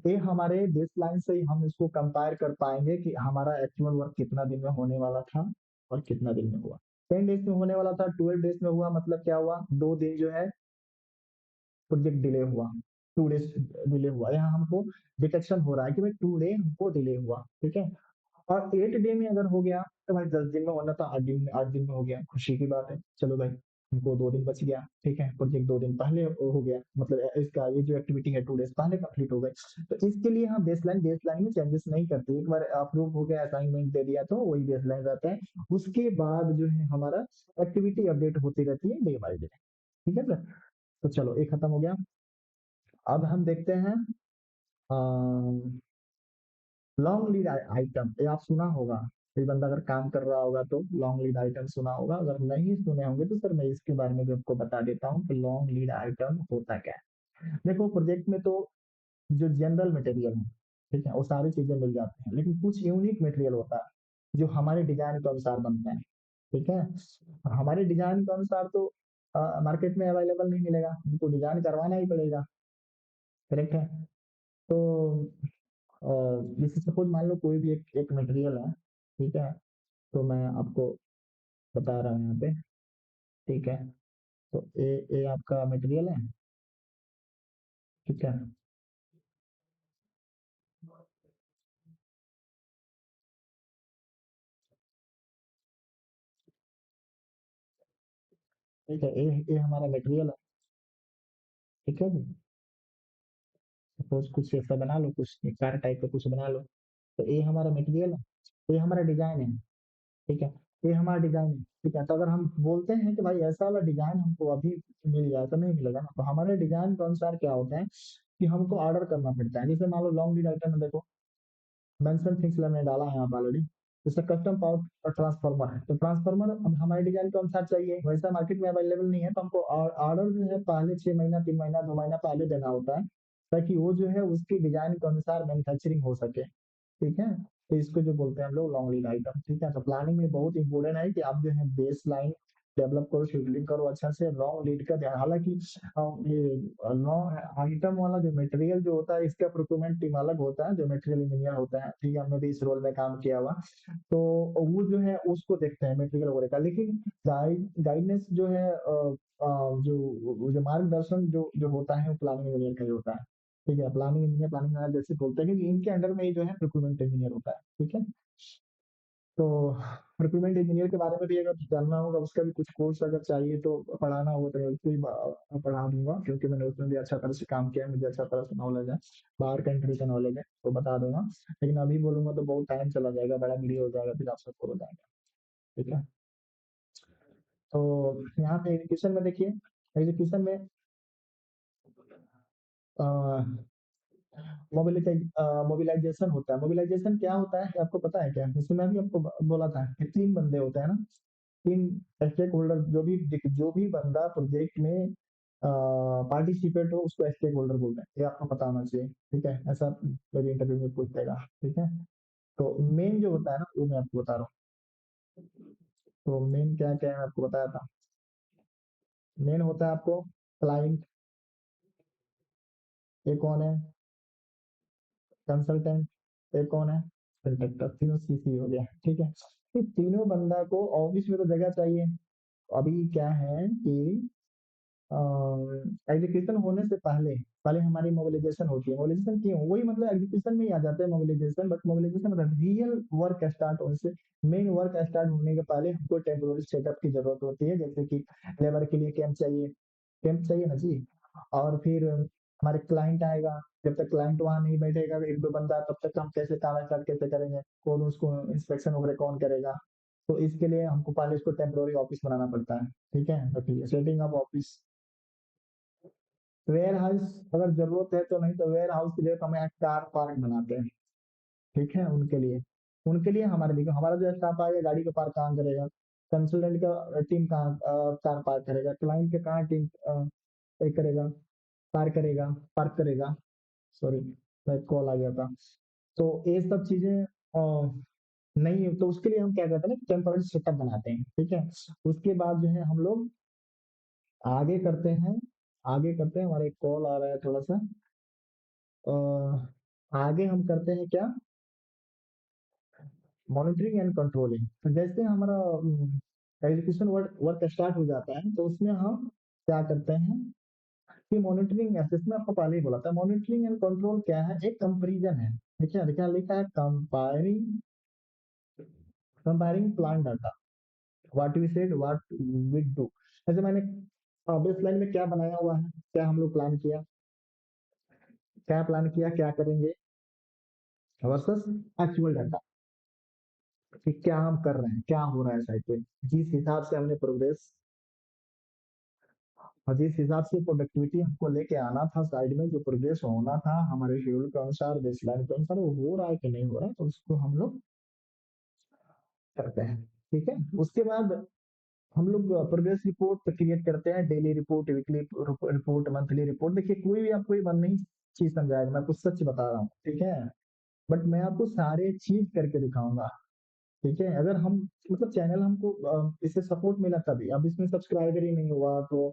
ये हमारे बेसलाइन से ही हम इसको कंपेयर कर पाएँगे कि हमारा एक्चुअल वर्क कितना दिन में होने वाला था और कितना दिन में हुआ। 10 डेज़ में होने वाला था, 12 डेज़ में हुआ मतलब क्या हुआ? 2 दिन जो है प्रोजेक्ट डिले हुआ, 2 डेज़ डिले हुआ। यहाँ हमको डिटेक्शन हो रहा है कि भाई 2 डे हमको डिले हुआ, ठीक है? और 8 डे में अगर हो गया तो भाई 10 दिन में होना था, 8 दिन में हो गया, खुशी की बात है। चलो भाई हमको 2 दिन बच गया, ठीक है? प्रोजेक्ट 2 दिन पहले हो गया, मतलब इसका ये जो एक्टिविटी है 2 डेज़ पहले कंप्लीट हो गई। तो इसके लिए हम बेसलाइन में चेंजेस नहीं करते। एक बार अप्रूव हो गया, असाइनमेंट दे दिया तो वही बेसलाइन रहता है। उसके बाद जो है हमारा एक्टिविटी अपडेट होती रहती है डे बाय डे, ठीक है सर? तो चलो ये खत्म हो गया। अब हम देखते हैं अ, लॉन्ग लीड आइटम, ये आप सुना होगा। कोई बंदा अगर काम कर रहा होगा तो लॉन्ग लीड आइटम सुना होगा, अगर नहीं सुने होंगे तो सर मैं इसके बारे में भी आपको बता देता हूँ कि लॉन्ग लीड आइटम होता क्या है। देखो प्रोजेक्ट में तो जो जनरल मटेरियल है, ठीक है, वो सारी चीजें मिल जाती हैं, लेकिन कुछ यूनिक मटेरियल होता है जो हमारे डिजाइन के अनुसार बनता है, ठीक है? हमारे डिजाइन के अनुसार तो मार्केट में अवेलेबल नहीं मिलेगा, हमको डिजाइन करवाना ही पड़ेगा, करेक्ट है? तो जैसे सपोज मान लो कोई भी एक मटेरियल है, ठीक है? तो मैं आपको बता रहा हूँ यहाँ पे, ठीक है? तो ए आपका मटेरियल है, ठीक है? ठीक है, ए हमारा मटेरियल है, ठीक है जी? सपोज कुछ ऐसा बना लो, कुछ कार टाइप का कुछ बना लो। तो ए हमारा मटेरियल है, ये हमारा डिजाइन है, ठीक है? ये हमारा डिजाइन है, ठीक है? तो अगर हम बोलते हैं कि भाई ऐसा वाला डिजाइन हमको अभी मिल जाए तो नहीं मिलेगा ना। तो हमारे डिजाइन के अनुसार क्या होता है कि हमको ऑर्डर करना पड़ता है। जैसे मान लो लॉन्ग लीड आइटम में देखो, मेंशन थिंग्स मैंने डाला है यहाँ पे ऑलरेडी। जैसे कस्टम पावर ट्रांसफार्मर है, तो ट्रांसफार्मर अब हमारे डिजाइन के अनुसार चाहिए, वैसा मार्केट में अवेलेबल नहीं है, तो हमको ऑर्डर जो है पहले 6 महीना 3 महीना 2 महीना पहले देना होता है, ताकि वो जो है उसकी डिजाइन के अनुसार मैन्युफैक्चरिंग हो सके, ठीक है? तो इसको जो बोलते हैं हम लोग लॉन्ग लीड आइटम, ठीक है? तो प्लानिंग में बहुत इंपॉर्टेंट है कि आप जो है बेस लाइन डेवलप करो, शेड्यूलिंग करो अच्छा से, लॉन्ग लीड का ध्यान। हालांकि ये लॉन्ग आइटम वाला जो मटेरियल जो होता है इसका प्रोक्योरमेंट टीम अलग होता है, जो मटेरियल इंजीनियर होता है, ठीक है? हमने भी इस रोल में काम किया हुआ, तो वो जो है उसको देखते हैं मटेरियल वगैरह का। लेकिन गाइडेंस जो है जो जो मार्गदर्शन जो जो होता है वो प्लानिंग इंजीनियर का ही होता है, ठीक है? प्लानिंग इंजीनियर प्लानिंग मैनेजर जैसे बोलते हैं, क्योंकि इनके अंडर में ही जो है प्रोक्योरमेंट इंजीनियर होता है, ठीक है? तो प्रोक्योरमेंट इंजीनियर के बारे में भी अगर जानना होगा, उसका भी कुछ कोर्स अगर चाहिए तो पढ़ाना होगा तो मैं उसको भी पढ़ा दूंगा, क्योंकि मैंने उसमें भी अच्छा तरह से काम किया है, मुझे अच्छा तरह से नॉलेज है, बाहर कंट्री का नॉलेज है, तो बता दूंगा। लेकिन अभी बोलूंगा तो बहुत टाइम चला जाएगा, बड़ा वीडियो हो जाएगा, फिर आप सबको हो जाएगा, ठीक है? तो यहाँ पे एग्जीक्यूशन में देखिए, एग्जीक्यूशन में मोबिलाइजेशन होता है। मोबिलाइजेशन क्या होता है आपको पता है क्या? जैसे मैं भी आपको बोला था कि 3 बंदे होते हैं ना, 3 स्टेक होल्डर, जो भी बंदा प्रोजेक्ट में पार्टिसिपेट हो उसको स्टेक होल्डर बोलते हैं, ये आपको पता होना चाहिए, ठीक है? ऐसा मेरे इंटरव्यू में पूछ देगा, ठीक है? तो मेन जो होता है ना वो मैं आपको बता रहा हूँ। तो मेन क्या क्या है मैं आपको बताया था। मेन होता है आपको क्लाइंट, ये कौन है? कंसल्टेंट, ये कौन है? कॉन्ट्रैक्टर, तीनों सीसी हो गया, ठीक है? ये तीनों बंदा को ऑफिस में तो जगह चाहिए। अभी क्या है कि एग्जीक्यूशन होने से पहले पहले हमारी मोबिलाइजेशन होती है। मोबिलाइजेशन क्यों? वही मतलब एग्जीक्यूशन में ही आ जाता है मोबिलाइजेशन, बट मोबिलाइजेशन मतलब रियल वर्क स्टार्ट होने से, मेन वर्क स्टार्ट होने के पहले हमको टेम्पोररी सेटअप की जरूरत होती है, जैसे कि लेबर के लिए कैंप चाहिए, कैंप चाहिए ना जी। और फिर हमारे क्लाइंट आएगा, जब तक क्लाइंट वहां नहीं बैठेगा एक दो बंदा, तब तक हम कैसे काम स्टार्ट कैसे करेंगे, कौन उसको इंस्पेक्शन वगैरह कौन करेगा। तो इसके लिए हमको पहले इसको टेम्पोररी ऑफिस बनाना पड़ता है। ठीक है, रखिए setting up office. Warehouse अगर जरूरत है तो, नहीं तो वेयर हाउस की जगह हम यहाँ कार पार्क बनाते हैं। ठीक है, उनके लिए हमारे लिए हमारा जो स्टाफ आएगा गाड़ी का पार्क कहाँ करेगा, कंसल्टेंट का टीम कहाँ कार पार्क करेगा, क्लाइंट का कहाँ टीम करेगा, पार्क करेगा। सॉरी, कॉल आ गया था। तो ये सब चीजें नहीं, तो उसके लिए हम क्या करते हैं ना, टेम्पररी सेटअप बनाते हैं। ठीक है, उसके बाद जो है हम लोग आगे करते हैं, हमारा एक कॉल आ रहा है थोड़ा सा। अ, आगे हम करते हैं क्या, मॉनिटरिंग एंड कंट्रोलिंग। तो जैसे हमारा एग्जीक्यूशन वर्क वर्क स्टार्ट हो जाता है, तो उसमें हम क्या करते हैं कि मॉनिटरिंग, जिसमें आपको पहले ही बोला था, मॉनिटरिंग एंड कंट्रोल क्या है, एक कंपैरिजन है। ठीक है, लिखा लिखा है comparing plan data, what we said what we do. जैसे मैंने बेसलाइन में क्या बनाया हुआ है, क्या हम लोग प्लान किया, क्या करेंगे, वर्सेस एक्चुअल डाटा, कि क्या हम कर रहे हैं, क्या हो रहा है साइट पे, जिस हिसाब से हमने प्रोग्रेस, और जिस हिसाब से प्रोडक्टिविटी हमको लेके आना था साइड में, जो प्रोग्रेस होना था हमारे शेड्यूल के अनुसार, बेसलाइन के अनुसार, वो हो रहा है कि नहीं हो रहा है, तो उसको हम लोग करते हैं। ठीक है, उसके बाद हम लोग प्रोग्रेस रिपोर्ट क्रिएट करते हैं, daily report, weekly report, monthly report. देखिए कोई भी आपको ये बंद नहीं चीज समझाएगा, मैं आपको सच बता रहा हूँ। ठीक है, बट मैं आपको सारे चीज करके दिखाऊंगा। ठीक है, अगर हम मतलब चैनल हमको इससे सपोर्ट मिला तभी, अब इसमें सब्सक्राइबर ही नहीं हुआ तो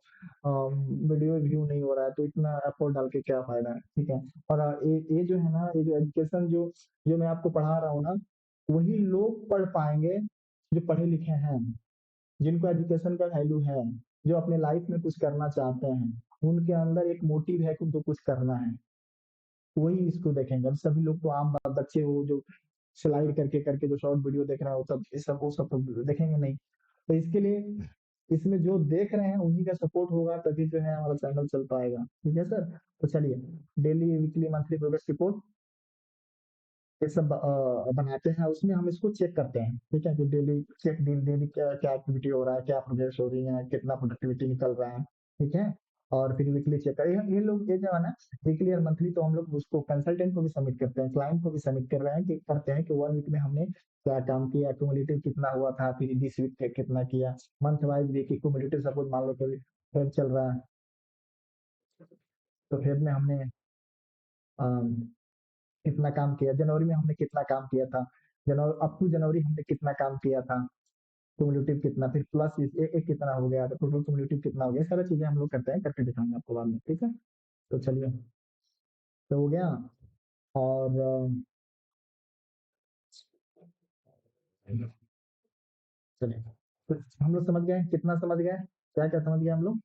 वीडियो व्यू नहीं हो रहा है, तो इतना एफर्ट डाल के क्या फायदा है। ठीक है, और ये जो है ना, ये जो एजुकेशन जो जो मैं आपको पढ़ा रहा हूँ ना, वही लोग पढ़ पाएंगे जो पढ़े लिखे हैं, जिनको एजुकेशन का वैल्यू है, जो अपने लाइफ में कुछ करना चाहते हैं, उनके अंदर एक मोटिव है कि उनको कुछ करना है, वही इसको देखेंगे। अब सभी लोग तो आम बच्चे हो जो स्लाइड करके करके जो शॉर्ट वीडियो देख रहे हो, तब ये सब वो सब तो देखेंगे नहीं। तो इसके लिए इसमें जो देख रहे हैं उन्हीं का सपोर्ट होगा, तभी जो है हमारा चैनल चल पाएगा। ठीक है सर, तो चलिए, daily weekly monthly progress report ये सब बनाते हैं, उसमें हम इसको चेक करते हैं। ठीक है, कि डेली चेक, डेली डेली क्या क्या एक्टिविटी हो रहा है, क्या प्रोग्रेस हो रही है, कितना प्रोडक्टिविटी निकल रहा है। ठीक है, और फिर वीकली चेक करें, ये लोग ये जो है ना, वीकली और मंथली तो हम लोग उसको कंसल्टेंट को भी सबमिट करते हैं, क्लाइंट को भी सबमिट कर रहे हैं, कि करते हैं कि 1 वीक में हमने क्या काम किया, क्यूमुलेटिव कितना हुआ था, फिर दिस वीक कितना किया, मंथ वाइज देखिए क्यूमुलेटिव, सपोज मान लो कि फेब चल रहा है, तो फेब में हमने अम, कितना काम किया, जनवरी में हमने कितना काम किया था, जनवरी अप टू जनवरी हमने कितना काम किया था, क्यूमुलेटिव कितना, फिर प्लस एक कितना हो गया, तो टोटल क्यूमुलेटिव कितना हो गया, सारी चीजें हम लोग करते हैं, करके दिखाएंगे आपको बाद में। ठीक है, तो चलिए, तो हो गया। और चलिए, तो हम लोग समझ गए, कितना समझ गए, क्या क्या समझ गए हम लोग।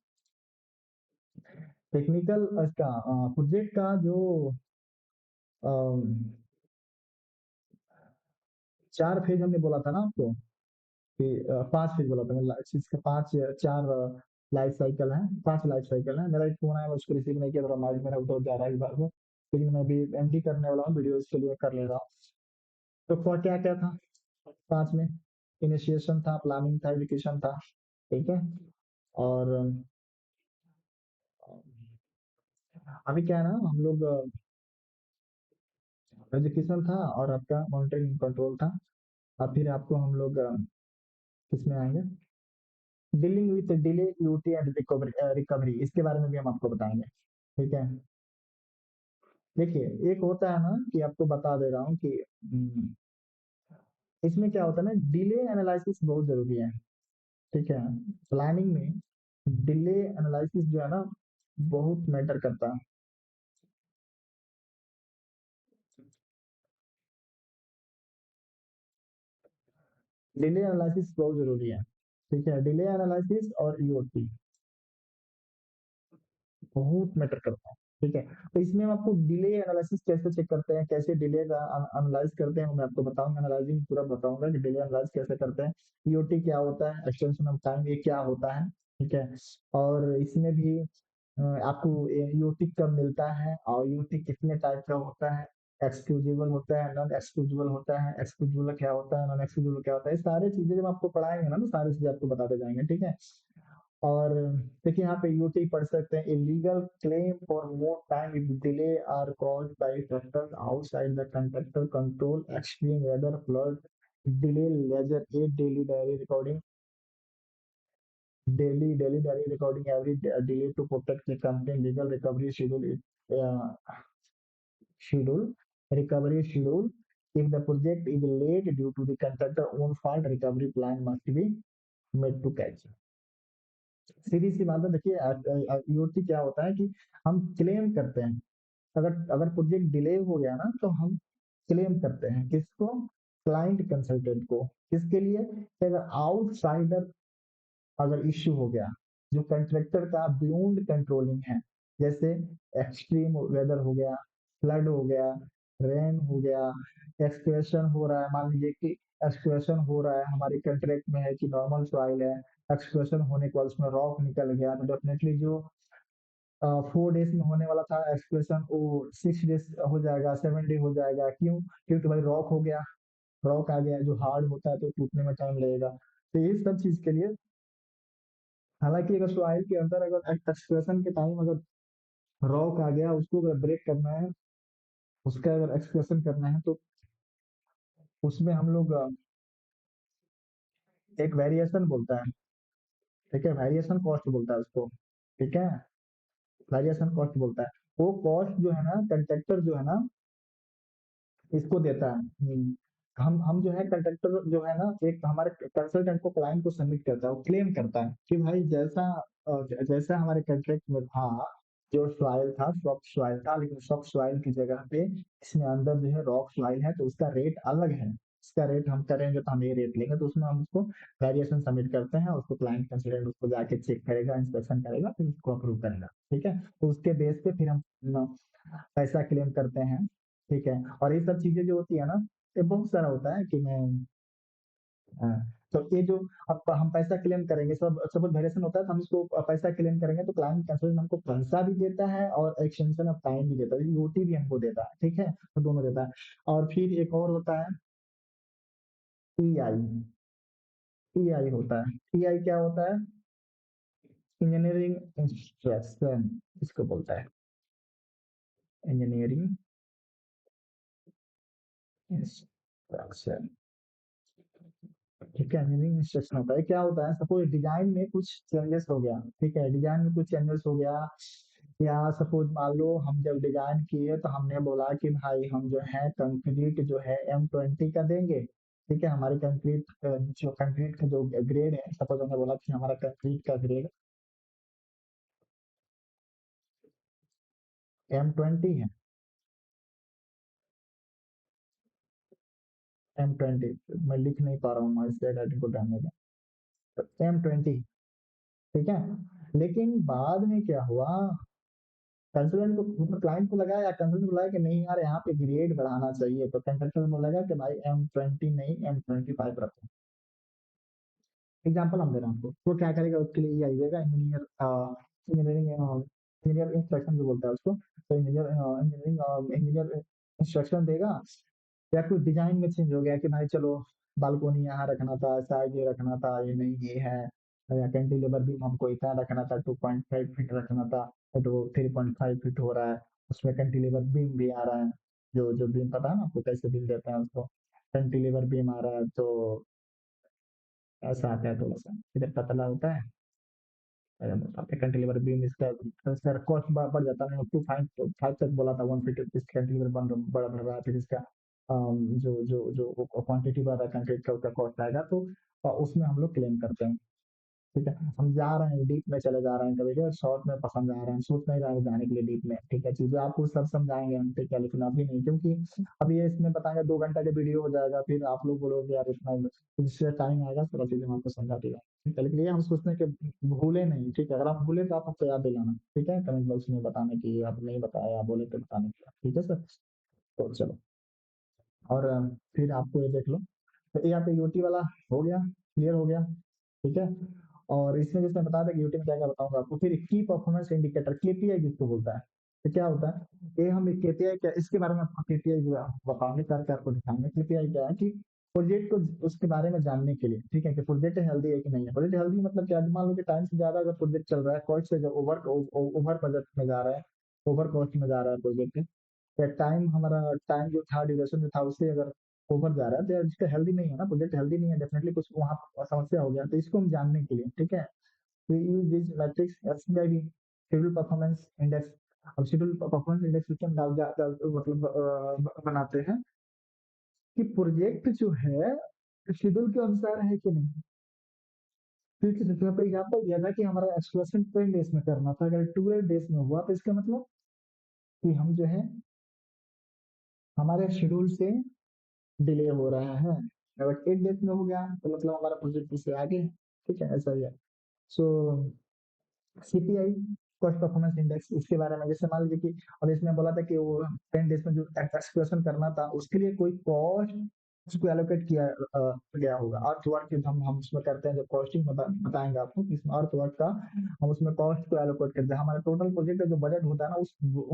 टेक्निकल इसका प्रोजेक्ट का जो अम, 4 फेज हमने बोला था ना आपको, कि 5 फेज बोला था मतलब, इस चीज का पांच चार लाइफ साइकिल है, 5 लाइफ साइकिल है। मेरा एक फोन आया, मैं उसको रिसीव नहीं किया, थोड़ा माइंड मेरा उधर जा रहा है इस बार में, लेकिन मैं भी एमडी करने वाला हूँ, वीडियो इसके लिए कर ले रहा हूँ। तो क्या क्या था 5 में, इनिशिएशन था, प्लानिंग था, एजुकेशन था। ठीक है, और अभी क्या है ना, हम लोग एजुकेशन था और आपका मॉनिटरिंग कंट्रोल था। अब फिर आपको हम लोग किसमें आएंगे, dealing with delay, UT and recovery, इसके बारे में भी हम आपको बताएंगे। ठीक है, देखिए एक होता है ना, कि आपको बता दे रहा हूँ कि इसमें क्या होता है ना, डिले एनालिसिस बहुत जरूरी है। ठीक है, प्लानिंग में डिले एनालिसिस जो है ना, बहुत मैटर करता है। डिले एनालिसिस बहुत जरूरी है। ठीक है, डिले एनालिसिस और ईओटी, बहुत मैटर करता है। ठीक है, तो इसमें हम आपको डिले एनालिसिस कैसे चेक करते हैं, कैसे डिले का एनालाइज करते हैं, मैं आपको बताऊंगा, एनालाइजिंग पूरा बताऊंगा कि डिले एनालाइज कैसे करते हैं, ईओटी क्या होता है, एक्सटेंशन ऑफ टाइम ये क्या होता है। ठीक है, और इसमें भी आपको ईओटी कब मिलता है और ईओटी कितने टाइप का होता है, एक्सक्लूजिबल होता है, नॉन एक्सक्लूजिबल होता है, एक्सक्लूजिबल क्या होता है, नॉन एक्सक्लूजिबल क्या होता है, ये सारी चीजें जब आपको पढ़ाएंगे ना तो सारी चीजें आपको बताते जाएंगे। ठीक है, और देखिए यहाँ पे यूटी पढ़ सकते हैं, illegal claim for more time if delay are caused by factors outside the contractor control, extreme weather, flood, delay, ledger aid, daily diary recording every delay to protect the company, legal recovery schedule, recovery schedule. If the project is late due to the contractor own fault, recovery plan must be made to catch. सीधी सी बात है, देखिए ईओटी क्या होता है कि हम क्लेम करते हैं, अगर अगर प्रोजेक्ट डिले हो गया ना तो हम क्लेम करते हैं किसको, क्लाइंट कंसल्टेंट को, किसके लिए, कि अगर आउटसाइडर अगर इश्यू हो गया जो कंट्रैक्टर का बियॉन्ड कंट्रोलिंग है, जैसे एक्सट्रीम वेदर हो गया, फ्लड हो गया, रेन हो गया, एक्सक्वेशन हो रहा है, मान लीजिए कि एक्सक्वेशन हो रहा है, हमारी कंट्रैक्ट में है कि नॉर्मल सॉइल है, एक्सक्वेशन होने के बाद उसमें रॉक निकल गया तो डेफिनेटली जो 4 डेज में होने वाला था एक्सक्वेशन वो 6 डेज हो जाएगा, 7 डे हो जाएगा, क्यों, क्योंकि भाई रॉक हो गया, रॉक आ गया जो हार्ड होता है तो टूटने में टाइम लगेगा। तो ये सब चीज के लिए, हालांकि अगर सॉइल के अंदर अगर एक्सप्रेशन के टाइम अगर रॉक आ गया उसको अगर ब्रेक करना है, उसका अगर एक्सप्रेशन करना है तो उसमें हम लोग एक वेरिएशन बोलता है। ठीक है, वेरिएशन कॉस्ट बोलता है उसको। ठीक है, वेरिएशन कॉस्ट बोलता है, वो कॉस्ट जो है ना कंट्रैक्टर जो है ना इसको देता है। हम जो है कंट्रैक्टर जो है ना एक हमारे कंसल्टेंट को क्लाइंट को सबमिट करता है, वो क्लेम करता है कि भाई जैसा जैसा हमारे कंट्रैक्ट में था, जो सॉइल था सॉफ्ट सॉइल था, लेकिन सॉफ्ट सॉइल की जगह पे इसमें अंदर जो है रॉक सॉइल है तो उसका रेट अलग है, इसका रेट हम करेंगे तो हम ये रेट लेंगे, तो उसमें हम उसको वेरिएशन सबमिट करते हैं, उसको क्लाइंट कंसल्टेंट उसको जाके चेक करेगा, इंस्पेक्शन करेगा, फिर उसको अप्रूव करेगा। ठीक है, तो उसके बेस पे फिर हम पैसा क्लेम करते हैं। ठीक है, और ये सब चीजें जो होती है ना, ये बहुत सारा होता है कि मैं हाँ, तो ये जो अब हम पैसा क्लेम करेंगे, सब सपोज वेरिएशन होता है तो हम इसको पैसा क्लेम करेंगे तो क्लाइंट कंसल्टेंट हमको पैसा भी देता है और एक्सटेंशन ऑफ टाइम भी देता है, यूटी भी हमको देता है। ठीक है, तो दोनों देता है। और फिर एक और होता है ईआई, ईआई होता है, ईआई क्या होता है, इंजीनियरिंग इंस्ट्रक्शन इसको बोलता है, इंजीनियरिंग इंस्ट्रक्शन। ठीक है, इंजीनियरिंग इंस्ट्रक्शन होता है, क्या होता है, सपोज डिजाइन में कुछ चेंजेस हो गया, ठीक है, डिजाइन में कुछ चेंजेस हो गया, या सपोज मान लो हम जब डिजाइन किए तो हमने बोला कि भाई हम जो है कंक्रीट जो है M20 का देंगे। ठीक है, हमारी कंक्रीट जो कंक्रीट का जो ग्रेड है, सपोज हमने बोला कि हमारा कंक्रीट का ग्रेड M20 है, M20, मैं लिख नहीं पा रहा हूँ, मैं इसलिए राइटिंग को ध्यान दें, तो M20। ठीक है, लेकिन बाद में क्या हुआ, कंसल्टेंट को मतलब क्लाइंट को लगा या कंसल्टेंट को लगा कि नहीं यार यहाँ पे ग्रेड बढ़ाना चाहिए, तो कंट्रैक्टर को लगा कि भाई M20 नहीं M25 रखो। एग्जाम्पल हम दे रहे हैं आपको, तो क्या करेगा उसके लिए ये आइएगा इंजीनियर, इंजीनियरिंग इंजीनियर इंस्ट्रक्शन जो बोलता है उसको, तो इंजीनियर इंस्ट्रक्शन देगा, या कुछ डिजाइन में चेंज हो गया कि भाई चलो बालकोनी यहाँ रखना था, साइड ये रखना था, ये नहीं ये है, या कैंटिलीवर भी हमको इतना रखना था, 2.5 फीट रखना था, तो 3.5 फीट हो रहा है, उसमें कैंटिलीवर बीम भी आ रहा है, जो जो बीम पता है ना आपको कैसे बीम देते हैं उसको, कैंटिलीवर बीम आ रहा है तो ऐसा आता है, थोड़ा सा इधर पतला होता है, कैंटिलीवर बीम इसका सर कॉस्ट बढ़ जाता है, 2.5 तक बोला था, 1 फीट इस कैंटिलीवर बन बड़ा बढ़ रहा है, फिर इसका जो जो जो क्वांटिटी बढ़ रहा है कंक्रीट का उसका कॉस्ट आएगा, तो उसमें हम लोग क्लेम करते हैं। ठीक है, हम जा रहे हैं डीप में, चले जा रहे हैं कभी कभी शॉर्ट में पसंद आ रहे हैं, सोच नहीं रहे हैं जाने के लिए डीप में, ठीक है, चीजें आपको सब समझाएंगे हम, ठीक है, लेकिन अभी नहीं, क्योंकि अब ये इसमें बताएंगे 2 घंटा का वीडियो हो जाएगा, फिर आप लोग बोलोगे यार इतना, इससे टाइम आएगा सारा चीजें हम आपको समझा देगा, ठीक है, लेकिन ये हम सोचते हैं कि भूले नहीं, ठीक है, अगर आप भूले तो आप हमको याद दिलाना, ठीक है, कमेंट बॉक्स में बताने की, आप नहीं बताया, आप बोले तो बताने की, ठीक है सर। तो चलो, और फिर आपको ये देख लो, तो ये यहाँ पे यूटी वाला हो गया, क्लियर हो गया, ठीक है। और इसमें जैसे मैं बता दें कि यूटी में क्या क्या बताऊंगा आपको, फिर की परफॉर्मेंस इंडिकेटर केपीआई जिसको बोलता है, तो क्या होता है ये, हम केपीआई क्या, इसके बारे में आपको केपीआई बताएंगे, करके आपको दिखाएंगे केपीआई क्या है, कि प्रोजेक्ट को उसके बारे में जानने के लिए, ठीक है, कि प्रोजेक्ट हेल्दी है कि नहीं है, प्रोजेक्ट हेल्दी मतलब क्या, मान लो कि टाइम से ज्यादा अगर प्रोजेक्ट चल रहा है, कॉस्ट से ओवर ओवर बजट में जा रहा है, ओवर कॉस्ट में जा रहा है प्रोजेक्ट, या टाइम हमारा, टाइम जो था ड्यूरेशन जो था उससे अगर ओवर जा रहा है, तो इसका हेल्दी नहीं है ना, प्रोजेक्ट हेल्दी नहीं है, डेफिनेटली कुछ वहाँ समस्या हो गया, तो इसको हम जानने के लिए, ठीक है, we use this matrix SPIB, schedule performance index. अब शेड्यूल परफॉर्मेंस इंडेक्स सिस्टम मतलब बनाते हैं कि प्रोजेक्ट जो है शेड्यूल के अनुसार है कि नहीं, क्योंकि जैसे पर एग्जाम्पल दिया था कि हमारा एक्सप्रेशन 10 डेज में करना था, अगर 12 डेज में हुआ तो इसका मतलब कि हम जो है हमारे शेड्यूल से डिले हो रहा है, अगर 8 डेज में हो गया तो मतलब हमारा प्रोजेक्ट से आगे है, ठीक है, ऐसा ही है। सो सीपीआई, कॉस्ट परफॉर्मेंस इंडेक्स, इसके बारे में जैसे मान लीजिए कि अब इसमें बोला था कि वो 10 डेज में जो एक्सप्रेशन करना था उसके लिए कोई कॉस्ट उसको एलोकेट किया गया होगा, अर्थ वर्क हम उसमें करते हैं, जो कॉस्टिंग बताएंगे आपको कि इसमें अर्थ वर्क का हम उसमें कॉस्ट को एलोकेट करते हैं, हमारे टोटल प्रोजेक्ट का जो बजट होता है ना,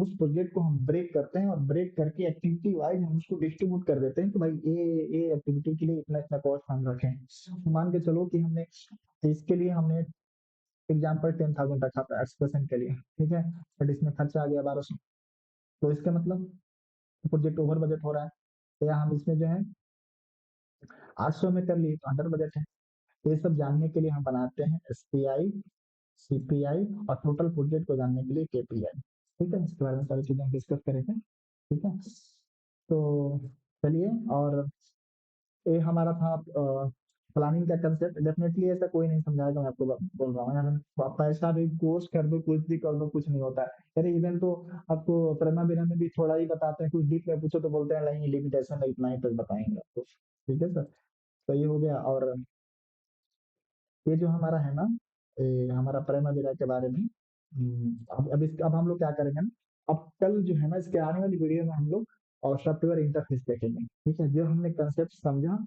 उस प्रोजेक्ट को हम ब्रेक करते हैं, और ब्रेक करके एक्टिविटी वाइज हम उसको डिस्ट्रीब्यूट कर देते हैं कि भाई ये एक्टिविटी के लिए इतना इतना कॉस्ट हम रखें, मान के चलो कि हमने इसके लिए हमने एग्जाम्पल 10,000 रखा था एक्सप्रेशन के लिए, ठीक है, बट इसमें खर्चा आ गया 1200, तो इसका मतलब प्रोजेक्ट ओवर बजट हो रहा है, तो या हम इसमें जो है 800 में कर लिए तो अंडर बजट है, तो ये सब जानने के लिए हम बनाते हैं एसपीआई, सीपीआई, और टोटल प्रोजेक्ट को जानने के लिए केपीआई, ठीक है, इसके बारे में सारी चीजें हम डिस्कस करेंगे, ठीक है। तो चलिए, और ये हमारा था प्लानिंग का कंसेप्ट, डेफिनेटली ऐसा कोई नहीं समझाएगा, मैं आपको बोल रहा हूँ यार, पैसा भी कोर्स कर दो, कुछ भी कर दो, कुछ नहीं होता है, अरे इवन तो आपको प्रेमा बिना में भी थोड़ा ही बताते हैं, कुछ डीप में पूछो तो बोलते हैं नहीं लिमिटेशन है, इतना ही तक बताएंगे आपको, ठीक है सर। तो ये हो गया, और ये जो हमारा है ना, ये हमारा प्रेमा बिरा के बारे में, अब हम लोग क्या करेंगे ना, अब कल जो है ना इसके आने वाली वीडियो में हम लोग और सॉफ्टवेयर इंटरफेस देखेंगे, ठीक है, जो हमने कंसेप्ट समझा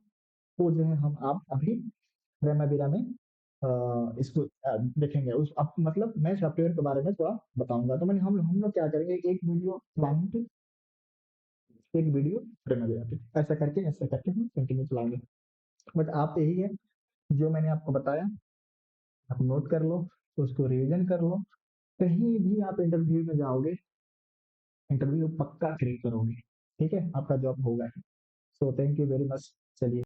वो जो है हम आप अभी प्रेमाविरा में इसको देखेंगे, उस अब मतलब मैं सॉफ्टवेयर के बारे में थोड़ा बताऊंगा, तो मैंने हम लोग क्या करेंगे, एक वीडियो क्लाइंट, एक वीडियो प्रेमाविरा पे, ऐसा करके हम कंटिन्यू चलाएंगे, बट आप यही है जो मैंने आपको बताया, आप नोट कर लो, तो उसको रिवीजन कर लो, कहीं भी आप इंटरव्यू में जाओगे, इंटरव्यू पक्का क्रैक करोगे, ठीक है, आपका जॉब होगा ही। So thank you very much, चलिए।